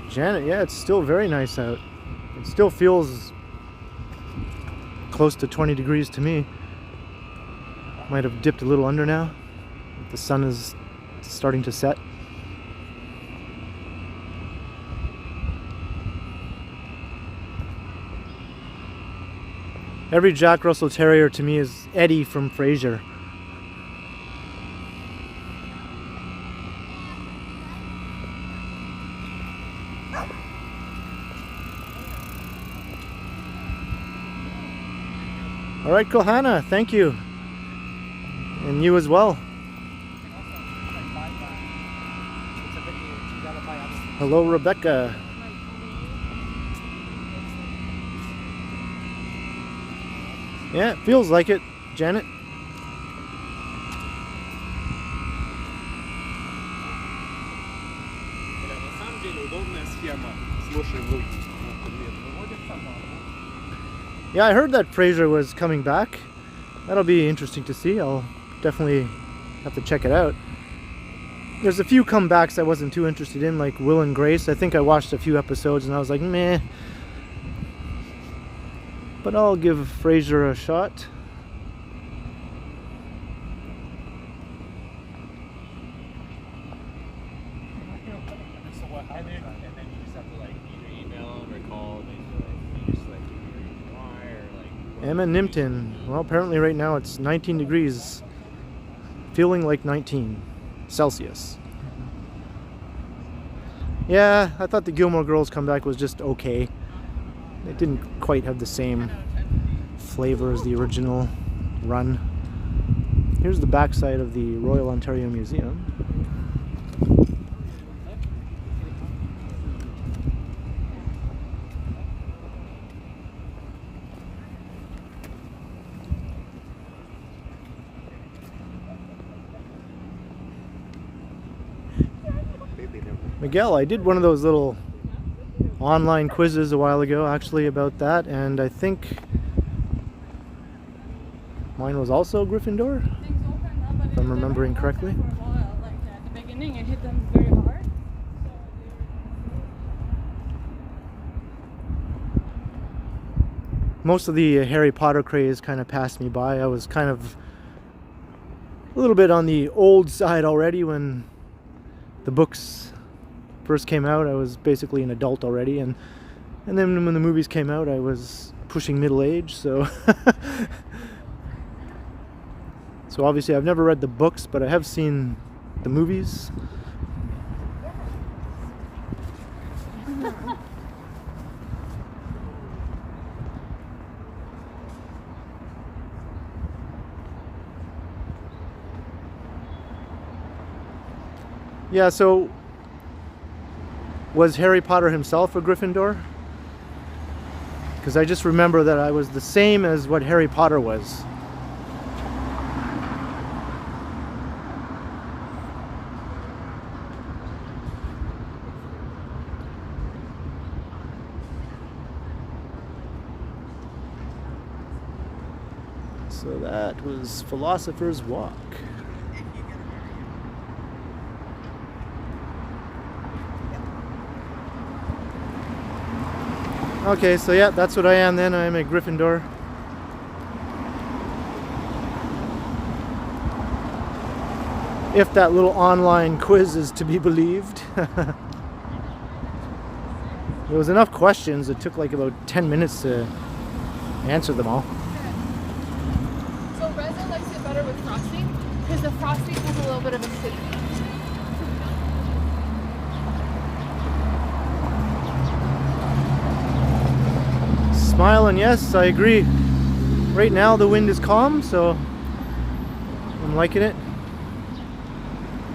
Janet, yeah, it's still very nice out. It still feels close to 20 degrees to me. Might have dipped a little under now. The sun is starting to set. Every Jack Russell Terrier to me is Eddie from Frasier. All right, Kohana, thank you. And you as well. Hello, Rebecca. Yeah, it feels like it, Janet. Yeah, I heard that Frasier was coming back. That'll be interesting to see. I'll definitely have to check it out. There's a few comebacks I wasn't too interested in, like Will and Grace. I think I watched a few episodes and I was like, meh. But I'll give Frasier a shot. So what happened? And then you just have to like either email them or call them and you just like why or like. Emma Nimpton. Well, apparently right now it's 19 degrees. Feeling like 19 Celsius. Yeah, I thought the Gilmore Girls comeback was just okay. It didn't quite have the same flavor as the original run. Here's the backside of the Royal Ontario Museum. Miguel, I did one of those little online quizzes a while ago actually about that, and I think mine was also Gryffindor, if I'm remembering correctly. Like at the beginning, it hit them very hard. Most of the Harry Potter craze kind of passed me by. I was kind of a little bit on the old side already when the books first came out. I was basically an adult already, and then when the movies came out I was pushing middle age, so so obviously I've never read the books, but I have seen the movies. Yeah, so was Harry Potter himself a Gryffindor? Because I just remember that I was the same as what Harry Potter was. So that was Philosopher's Walk. Okay, so yeah, that's what I am then. I am a Gryffindor. If that little online quiz is to be believed. There was enough questions, it took like about 10 minutes to answer them all. So Reza likes it better with frosting because the frosting has a little bit of acidity. Smiling, yes, I agree. Right now the wind is calm, so I'm liking it.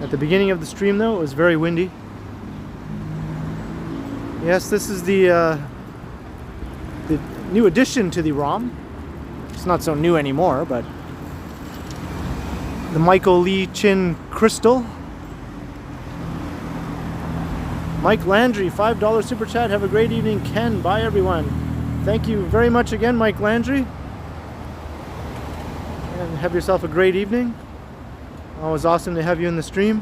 At the beginning of the stream though, it was very windy. Yes, this is the new addition to the ROM. It's not so new anymore, but the Michael Lee Chin Crystal. Mike Landry, $5 super chat. Have a great evening, Ken. Bye, everyone. Thank you very much again, Mike Landry. And have yourself a great evening. Always awesome to have you in the stream.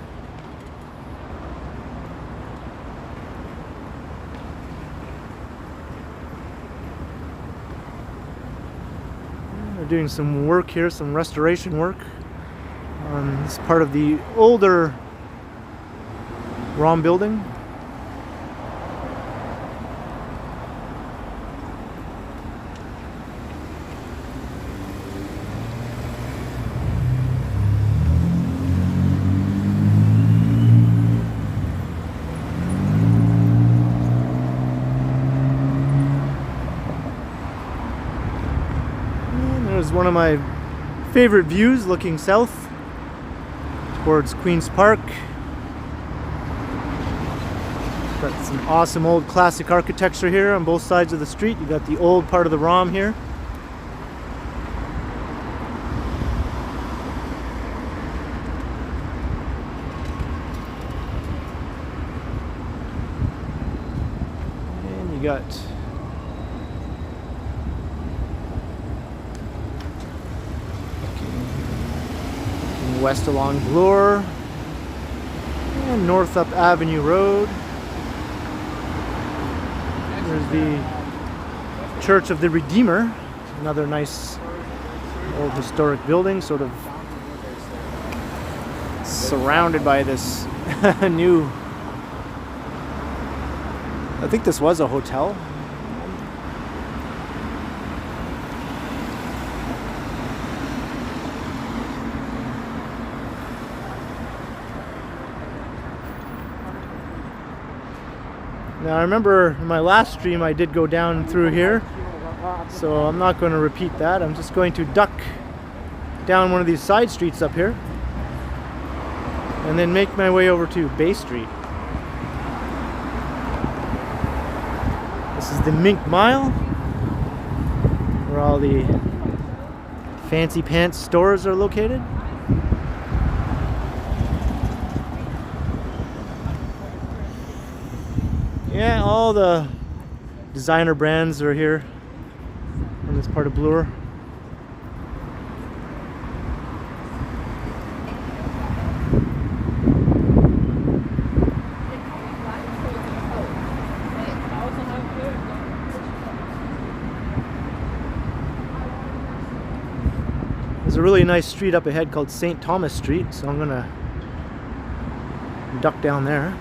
We're doing some work here, some restoration work It's part of the older ROM building. And there's one of my favorite views looking south towards Queen's Park. Got some awesome old classic architecture here on both sides of the street. You got the old part of the ROM here. And you got west along Bloor and north up Avenue Road. There's the Church of the Redeemer, another nice old historic building, sort of surrounded by this new, I think this was a hotel. Now I remember in my last stream I did go down through here, so I'm not going to repeat that. I'm just going to duck down one of these side streets up here and then make my way over to Bay Street. This is the Mink Mile, where all the fancy pants stores are located. Yeah, all the designer brands are here in this part of Bloor. There's a really nice street up ahead called St. Thomas Street, so I'm gonna duck down there.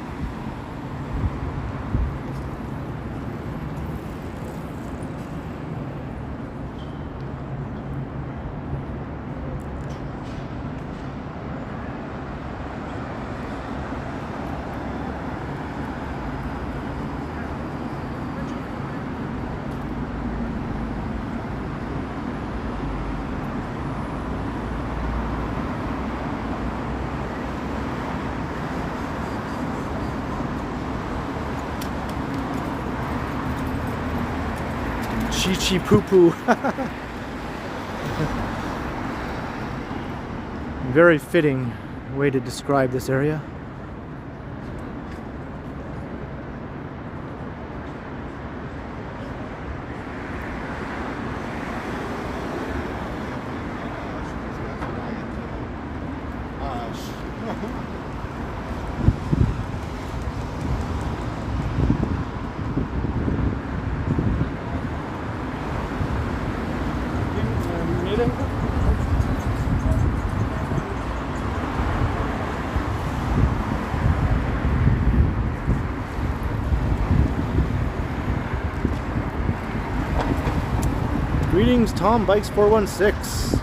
Chi Poo Poo. Very fitting way to describe this area. Greetings, Tom Bikes 416.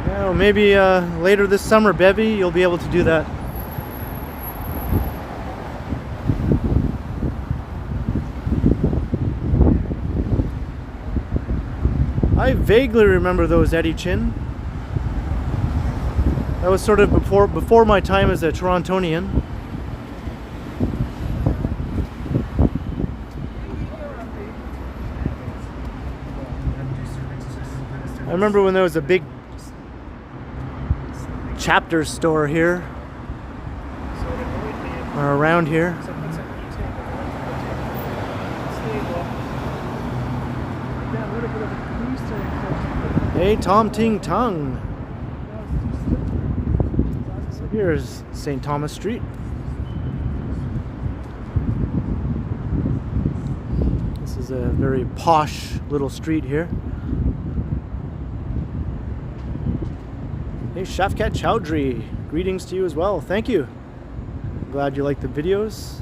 Yeah, well, maybe later this summer, Bevy, you'll be able to do that. I vaguely remember those, Eddie Chin. That was sort of before my time as a Torontonian. I remember when there was a big chapter store here, or around here. Hey, Tom Ting Tung. So here's St. Thomas Street. This is a very posh little street here. Hey, Shafkat Chowdhury, greetings to you as well. Thank you. Glad you like the videos.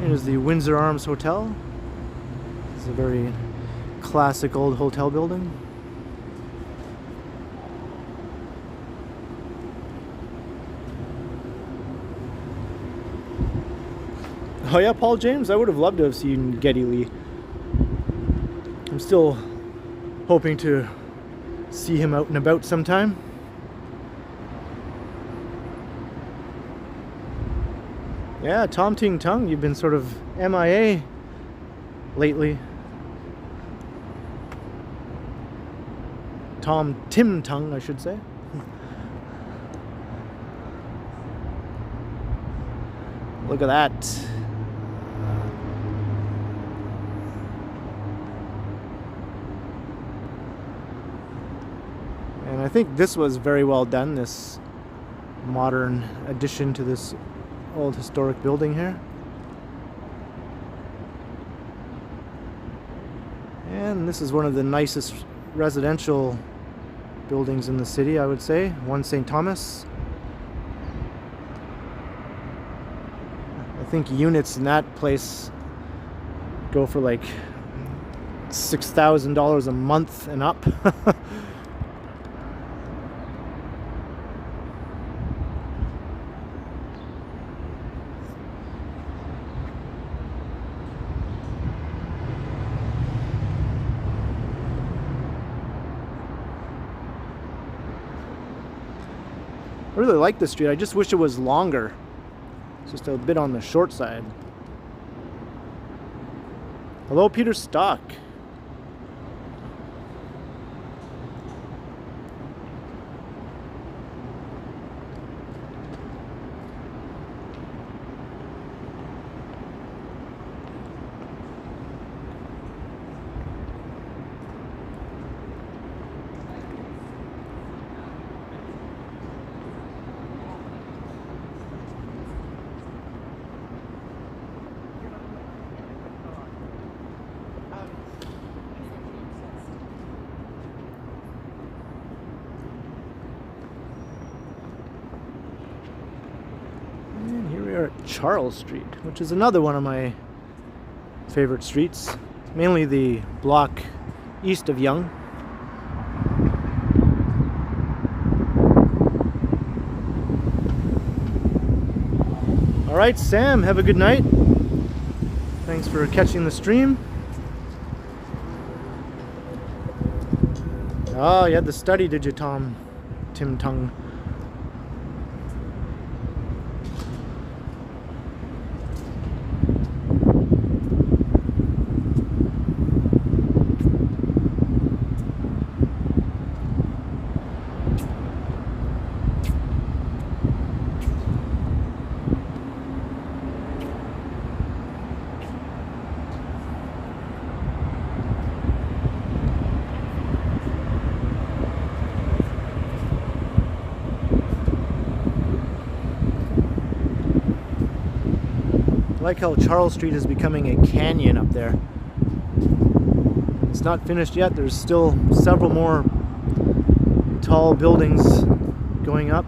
Here's the Windsor Arms Hotel. It's a very classic old hotel building. Oh yeah, Paul James, I would have loved to have seen Geddy Lee. I'm still hoping to see him out and about sometime. Yeah, Tom Ting Tung, you've been sort of MIA lately. Tom Tim Tung, I should say. Look at that. And I think this was very well done, this modern addition to this old historic building here. And this is one of the nicest residential buildings in the city, I would say. 1 St. Thomas. I think units in that place go for like $6,000 a month and up. I really like this street. I just wish it was longer. It's just a bit on the short side. Hello, Peter Stock. Charles Street, which is another one of my favorite streets, mainly the block east of Yonge. All right, Sam, have a good night. Thanks for catching the stream. Oh, you had the study, did you, Tim Tung? I like how Charles Street is becoming a canyon up there. It's not finished yet. There's still several more tall buildings going up.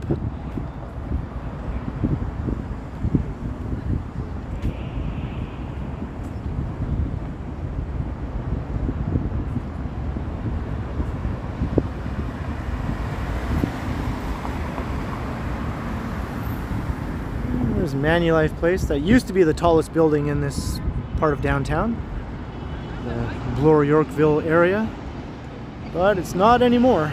There's Manulife Place. That used to be the tallest building in this part of downtown, the Bloor Yorkville area, but it's not anymore.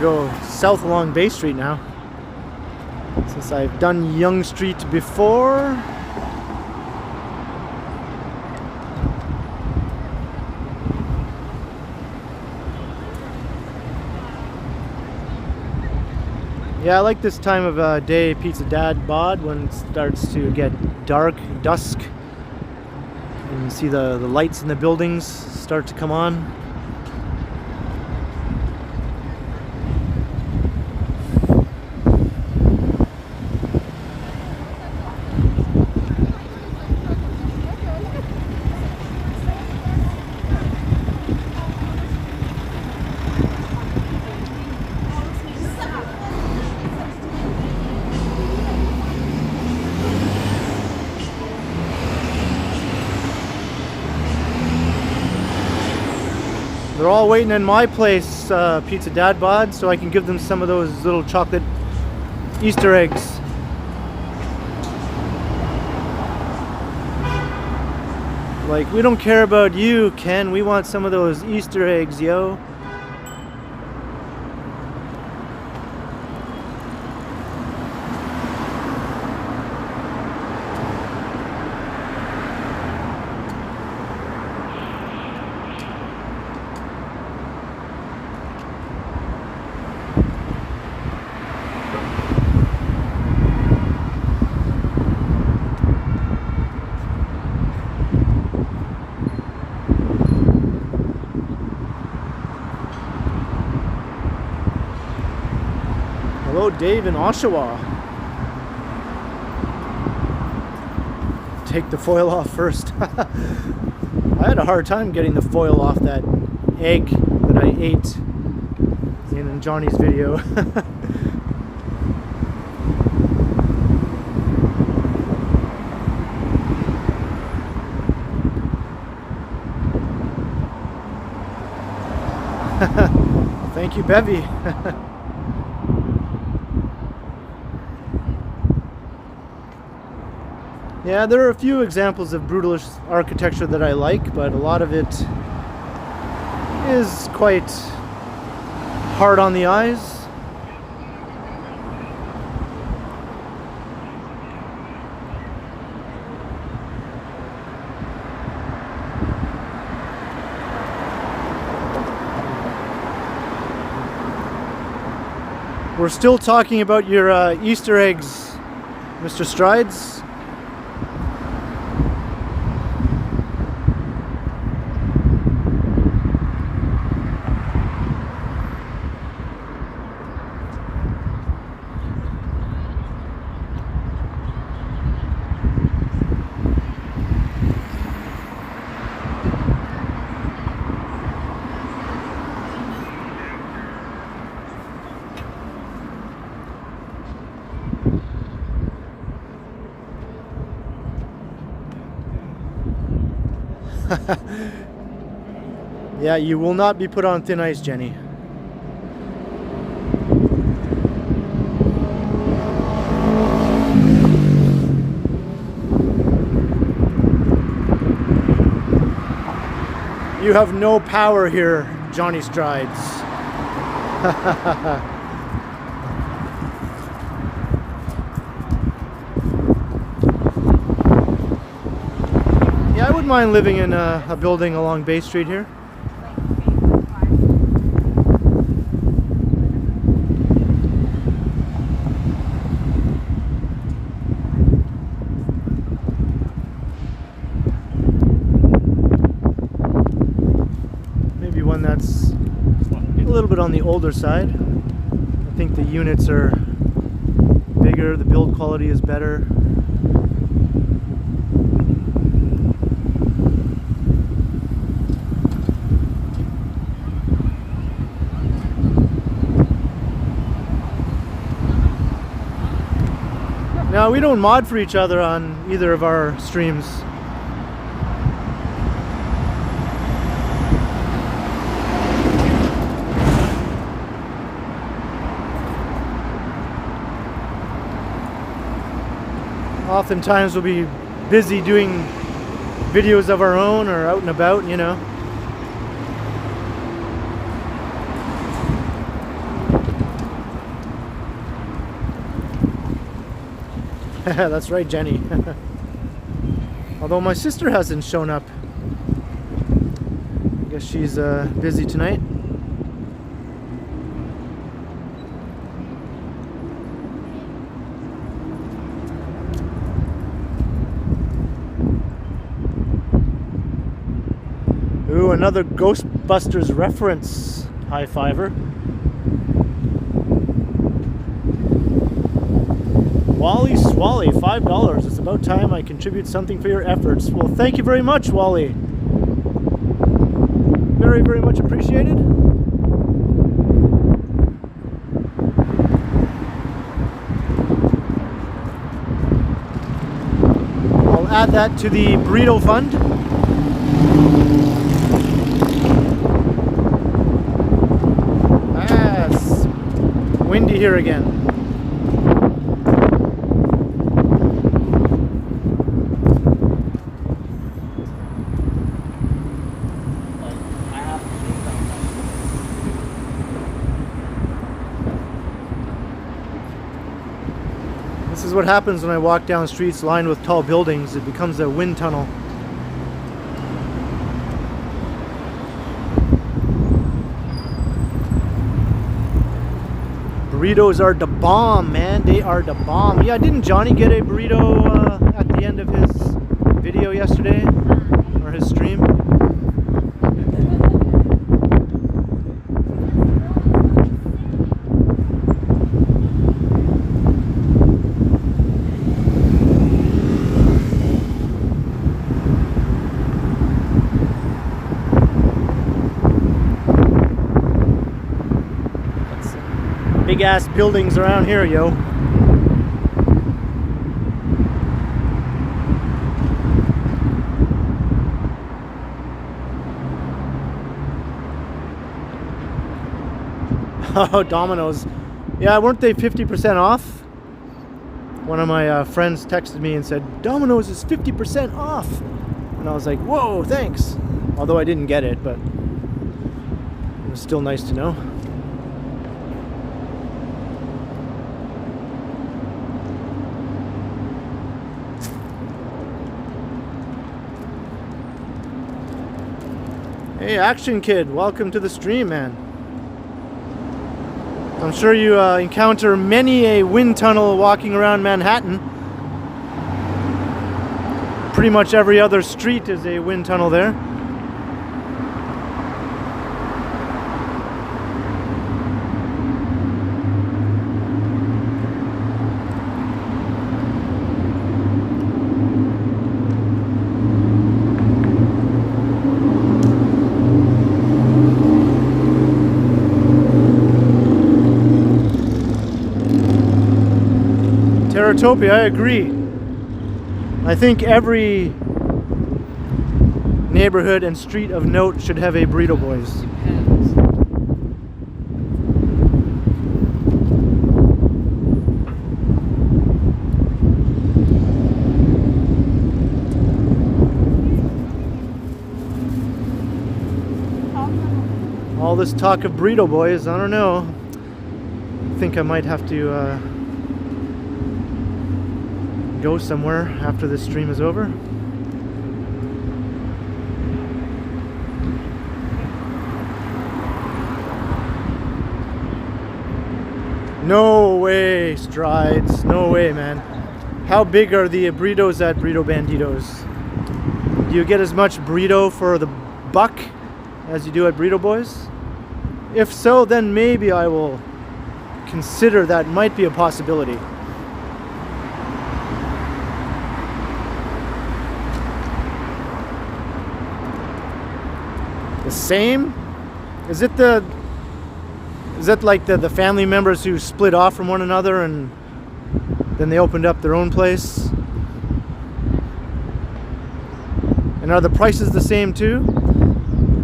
Go south along Bay Street now. since I've done Yonge Street before. Yeah, I like this time of day, Pizza Dad bod, when it starts to get dark, dusk, and you see the lights in the buildings start to come on. They're all waiting in my place, Pizza Dad bod, so I can give them some of those little chocolate Easter eggs. Like, we don't care about you, Ken. We want some of those Easter eggs, yo. Hello, Dave in Oshawa. Take the foil off first. I had a hard time getting the foil off that egg that I ate in Johnny's video. Thank you, Bevy. Yeah, there are a few examples of brutalist architecture that I like, but a lot of it is quite hard on the eyes. We're still talking about your Easter eggs, Mr. Strides. Yeah, you will not be put on thin ice, Jenny. You have no power here, Johnny Strides. Yeah, I wouldn't mind living in a building along Bay Street here. Maybe one that's a little bit on the older side. I think the units are bigger, the build quality is better. Now, we don't mod for each other on either of our streams. Oftentimes we'll be busy doing videos of our own or out and about, you know. That's right, Jenny. Although my sister hasn't shown up. I guess she's busy tonight. Ooh, another Ghostbusters reference high fiver. Wally Swally, $5. It's about time I contribute something for your efforts. Well, thank you very much, Wally. Very, very much appreciated. I'll add that to the burrito fund. Yes. Windy here again. This is what happens when I walk down streets lined with tall buildings. It becomes a wind tunnel. Burritos are the bomb, man. They are the bomb. Yeah, didn't Johnny get a burrito at the end of his video yesterday? Or his stream? Big ass buildings around here, yo. Oh, Domino's. Yeah, weren't they 50% off? One of my friends texted me and said, Domino's is 50% off. And I was like, whoa, thanks. Although I didn't get it, but it was still nice to know. Hey, Action Kid, welcome to the stream, man. I'm sure you encounter many a wind tunnel walking around Manhattan. Pretty much every other street is a wind tunnel there. Teratopia, I agree. I think every neighborhood and street of note should have a Burrito Boys. All this talk of Burrito Boys, I don't know. I think I might have to go somewhere after this stream is over. No way, Strides. No way, man. How big are the burritos at Burrito Banditos? Do you get as much burrito for the buck as you do at Burrito Boys? If so, then maybe I will consider that might be a possibility. The same? Is it like the family members who split off from one another and then they opened up their own place? And are the prices the same too?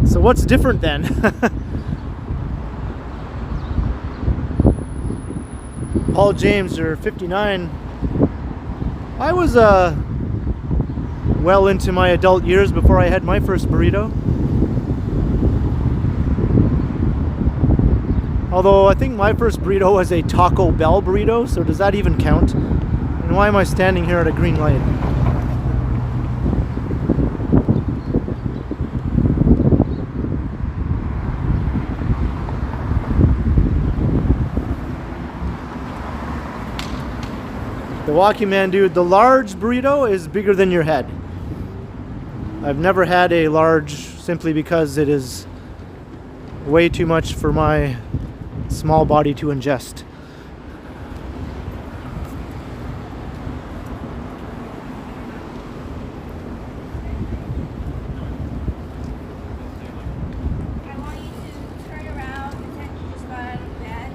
So what's different then? Paul James, you're 59. I was well into my adult years before I had my first burrito. Although I think my first burrito was a Taco Bell burrito, so does that even count? And why am I standing here at a green light? The Walking Man dude, the large burrito is bigger than your head. I've never had a large simply because it is way too much for my small body to ingest. I want you to turn around, pretend you just got out of bed.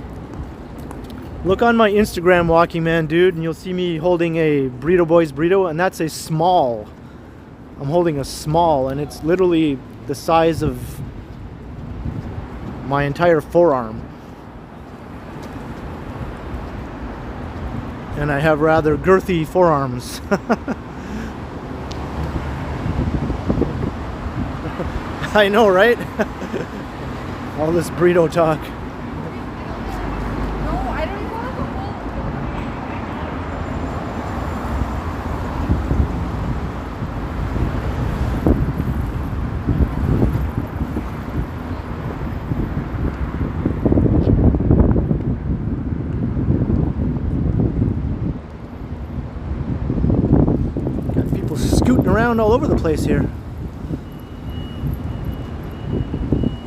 Look on my Instagram, Walking Man dude, and you'll see me holding a Burrito Boys burrito, and that's a small. I'm holding a small, and it's literally the size of my entire forearm. And I have rather girthy forearms. I know, right? All this burrito talk. No, I don't even want the whole. Got people scooting around all over the place here.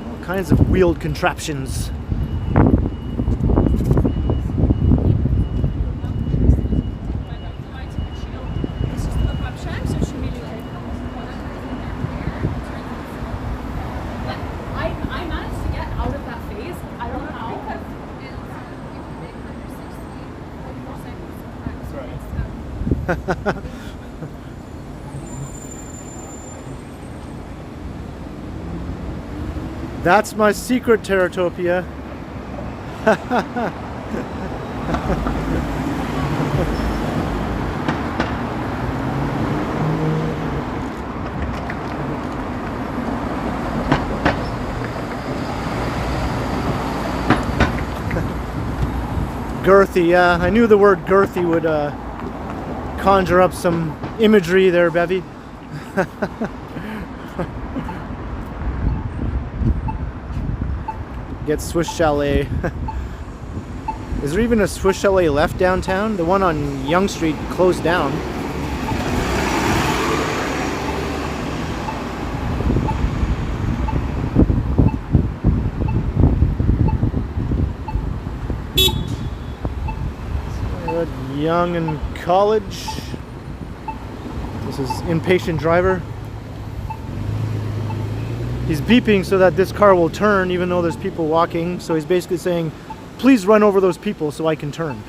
All kinds of wheeled contraptions. I managed to get out of that phase. I don't know how. That's my secret Teratopia. Girthy, yeah. I knew the word girthy would conjure up some imagery there, Bevy. Get Swiss Chalet. Is there even a Swiss Chalet left downtown? The one on Yonge Street closed down. Young and College. This is impatient driver. He's beeping so that this car will turn even though there's people walking. So he's basically saying, please run over those people so I can turn.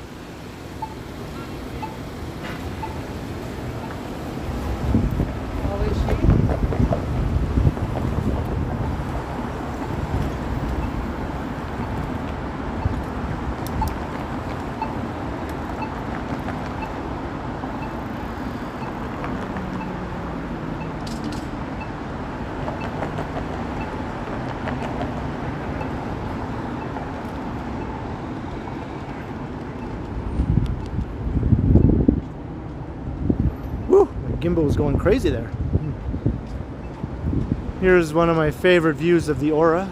Gimbal was going crazy there. Here's one of my favorite views of the Aura.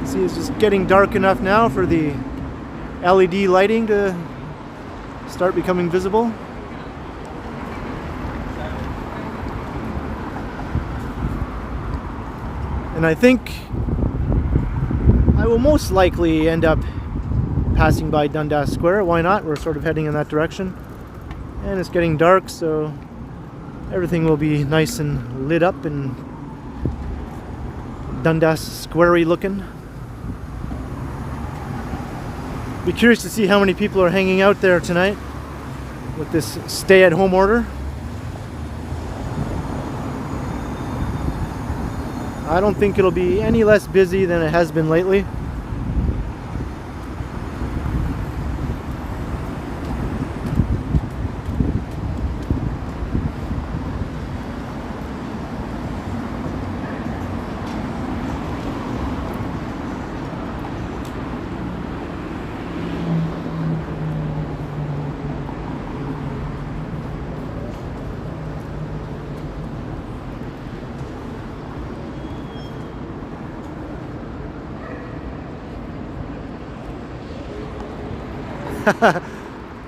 See, it's just getting dark enough now for the LED lighting to start becoming visible. And I think I will most likely end up passing by Dundas Square. Why not? We're sort of heading in that direction. And it's getting dark, so everything will be nice and lit up and Dundas Square-y looking. Be curious to see how many people are hanging out there tonight with this stay-at-home order. I don't think it'll be any less busy than it has been lately.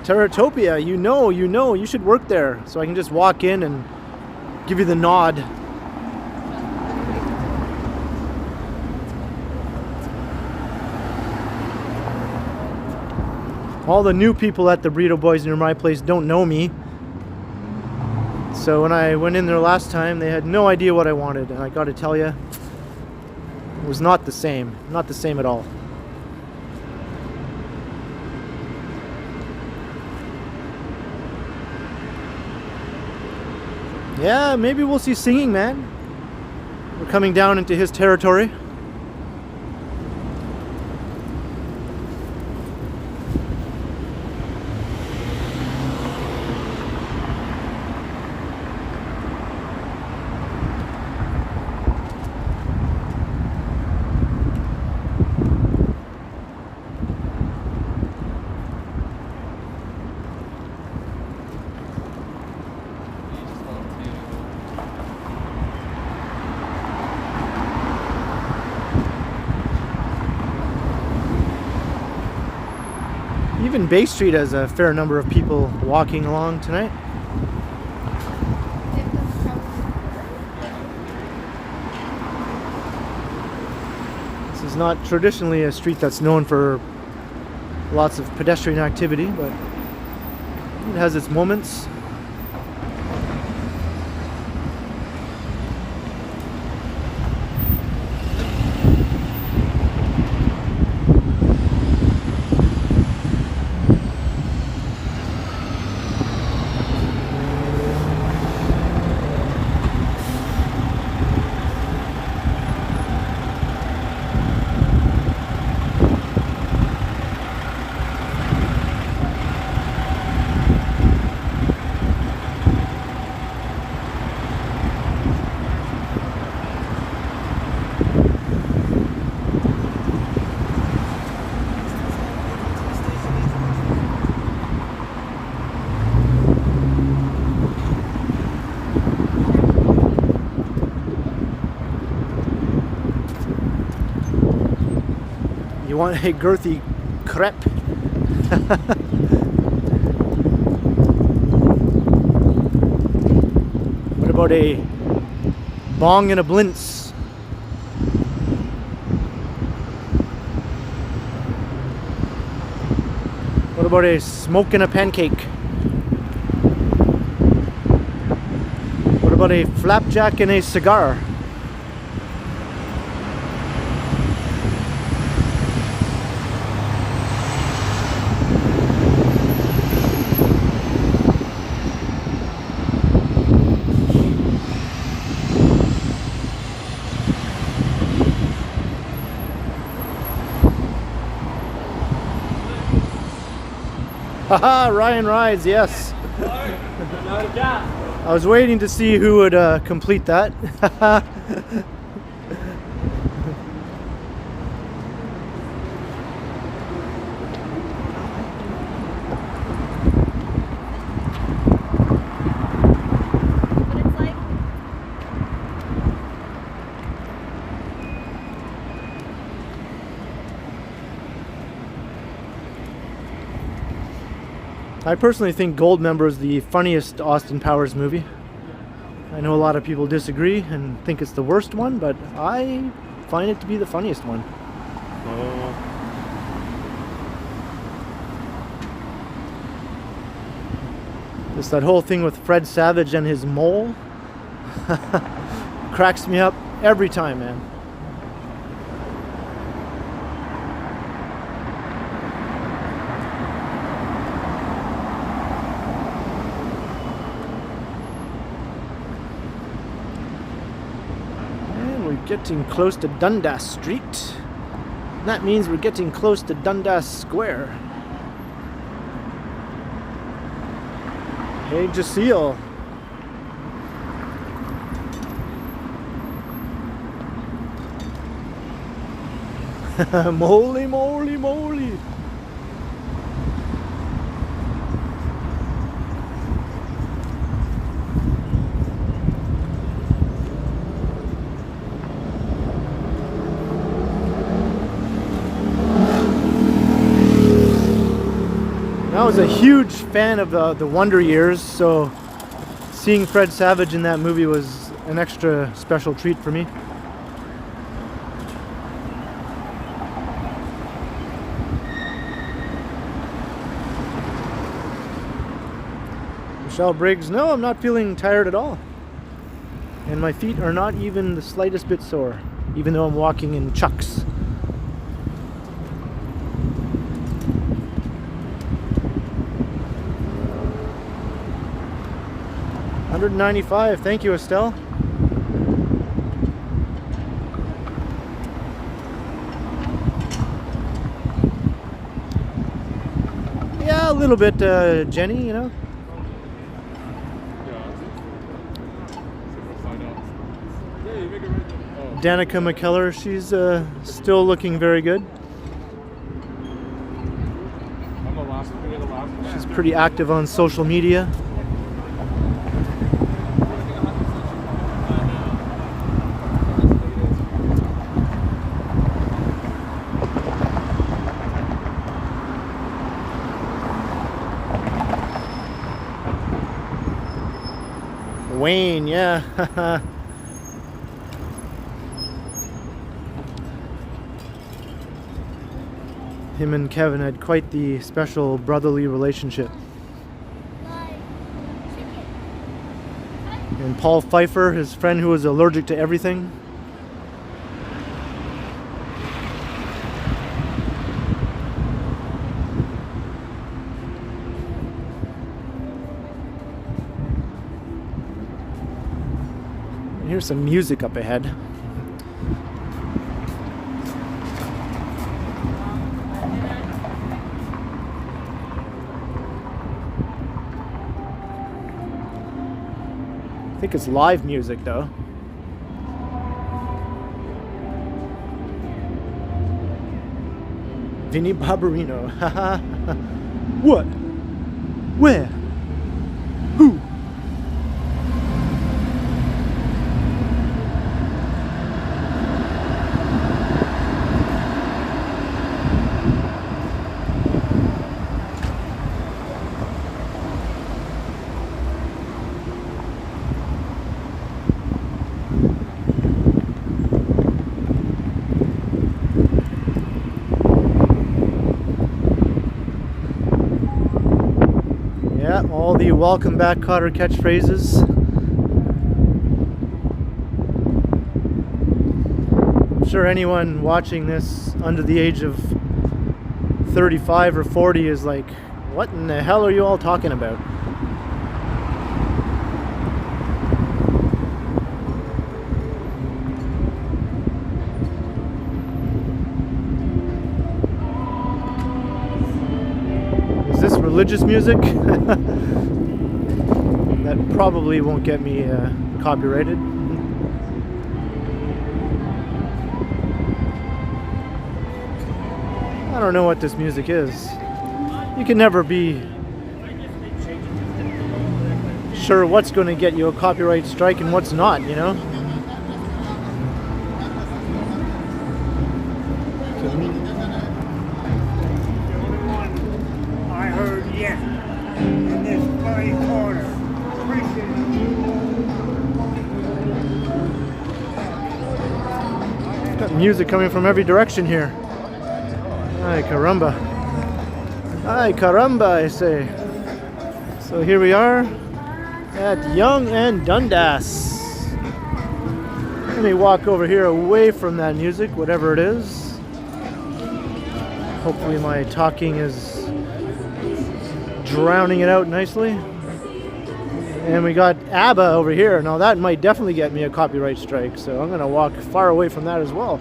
Terratopia, you know, you should work there. So I can just walk in and give you the nod. All the new people at the Burrito Boys near my place don't know me. So when I went in there last time, they had no idea what I wanted. And I gotta tell you, it was not the same. Not the same at all. Yeah, maybe we'll see singing, man. We're coming down into his territory. Even Bay Street has a fair number of people walking along tonight. This is not traditionally a street that's known for lots of pedestrian activity, but it has its moments. You want a girthy crepe? What about a bong and a blintz? What about a smoke and a pancake? What about a flapjack and a cigar? Haha, Ryan rides, yes. I was waiting to see who would complete that. I personally think Goldmember is the funniest Austin Powers movie. I know a lot of people disagree and think it's the worst one, but I find it to be the funniest one. Just that whole thing with Fred Savage and his mole cracks me up every time, man. Getting close to Dundas Street. That means we're getting close to Dundas Square. Hey, Jaceel. Moly, moly, moly. was a huge fan of the Wonder Years, so seeing Fred Savage in that movie was an extra special treat for me. Michelle Briggs, no, I'm not feeling tired at all. And my feet are not even the slightest bit sore, even though I'm walking in chucks. $195, thank you, Estelle. Yeah, a little bit, Jenny, you know. Danica McKellar, she's still looking very good. She's pretty active on social media. Wayne, yeah. Him and Kevin had quite the special brotherly relationship. And Paul Pfeiffer, his friend who was allergic to everything. And here's some music up ahead. I think it's live music though. Vinnie Barbarino. Haha. What? Where? Who? All the welcome back Cotter catchphrases. I'm sure anyone watching this under the age of 35 or 40 is like, what in the hell are you all talking about? Is this religious music? That probably won't get me copyrighted. I don't know what this music is. You can never be sure what's going to get you a copyright strike and what's not, you know? I heard yes in this bloody corner. Got music coming from every direction here. Ay caramba. Ay caramba, I say. So here we are at Yonge and Dundas. Let me walk over here away from that music, whatever it is. Hopefully my talking is drowning it out nicely. And we got ABBA over here. Now that might definitely get me a copyright strike, so I'm gonna walk far away from that as well.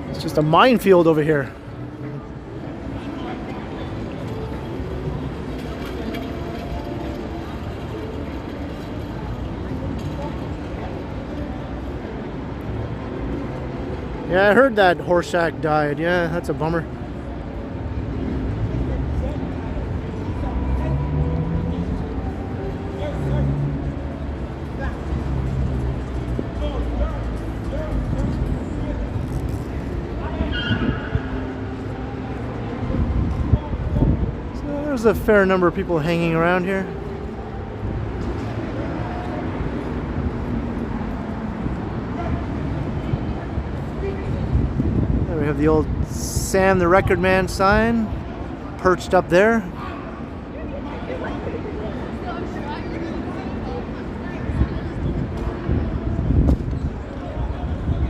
It's just a minefield over here. Yeah, I heard that Horseshack died. Yeah, that's a bummer. there's a fair number of people hanging around here. There we have the old Sam the Record Man sign perched up there.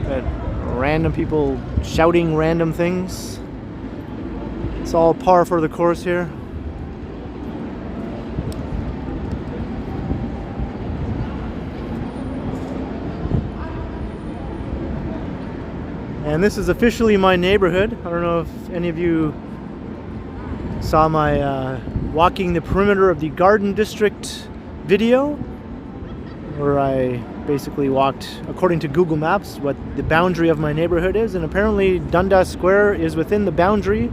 Got random people shouting random things. It's all par for the course here. And this is officially my neighborhood. I don't know if any of you saw my walking the perimeter of the Garden District video, where I basically walked, according to Google Maps, what the boundary of my neighborhood is, and apparently Dundas Square is within the boundary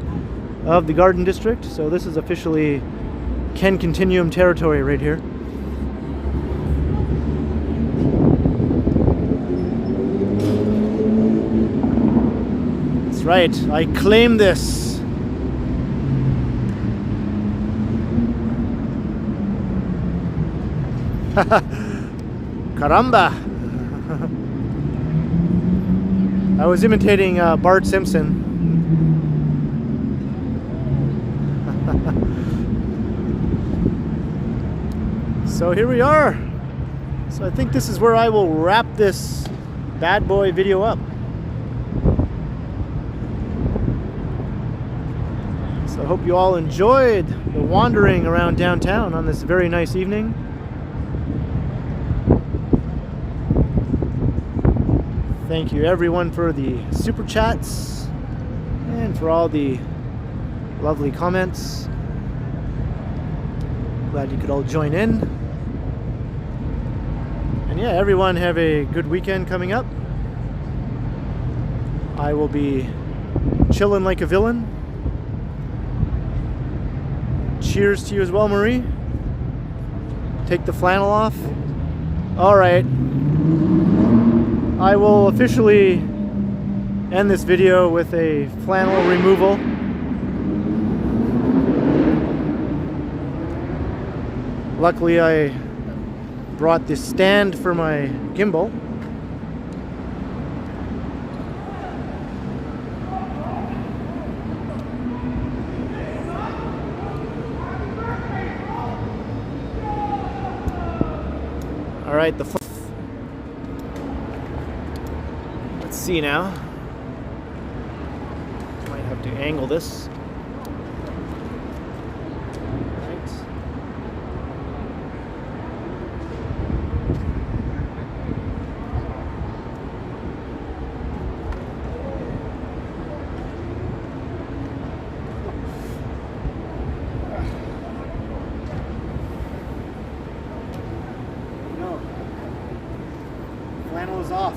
of the Garden District, so this is officially TheKenContinuum territory right here. That's right, I claim this. Caramba! I was imitating Bart Simpson. So here we are. So I think this is where I will wrap this bad boy video up. So I hope you all enjoyed the wandering around downtown on this very nice evening. Thank you everyone for the super chats and for all the lovely comments. Glad you could all join in. And yeah, everyone have a good weekend coming up. I will be chilling like a villain. Cheers to you as well, Marie. Take the flannel off. All right. I will officially end this video with a flannel removal. Luckily, I brought this stand for my gimbal. All right, let's see now. Might have to angle this. Flannel is off.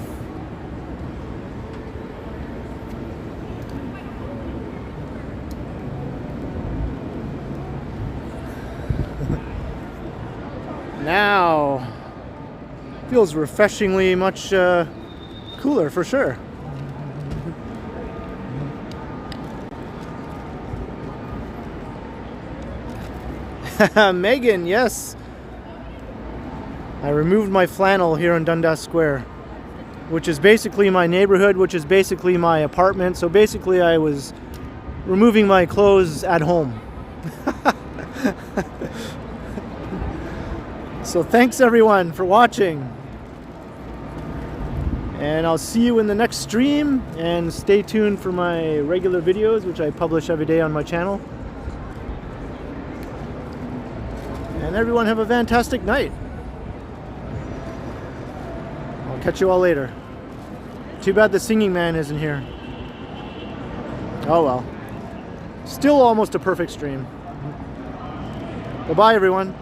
Now feels refreshingly much cooler for sure. Megan, yes. I removed my flannel here in Dundas Square, which is basically my neighborhood, which is basically my apartment. So basically I was removing my clothes at home. So thanks everyone for watching. And I'll see you in the next stream, and stay tuned for my regular videos, which I publish every day on my channel. And everyone have a fantastic night. I'll catch you all later. Too bad the singing man isn't here. Oh well. Still almost a perfect stream. Bye-bye everyone.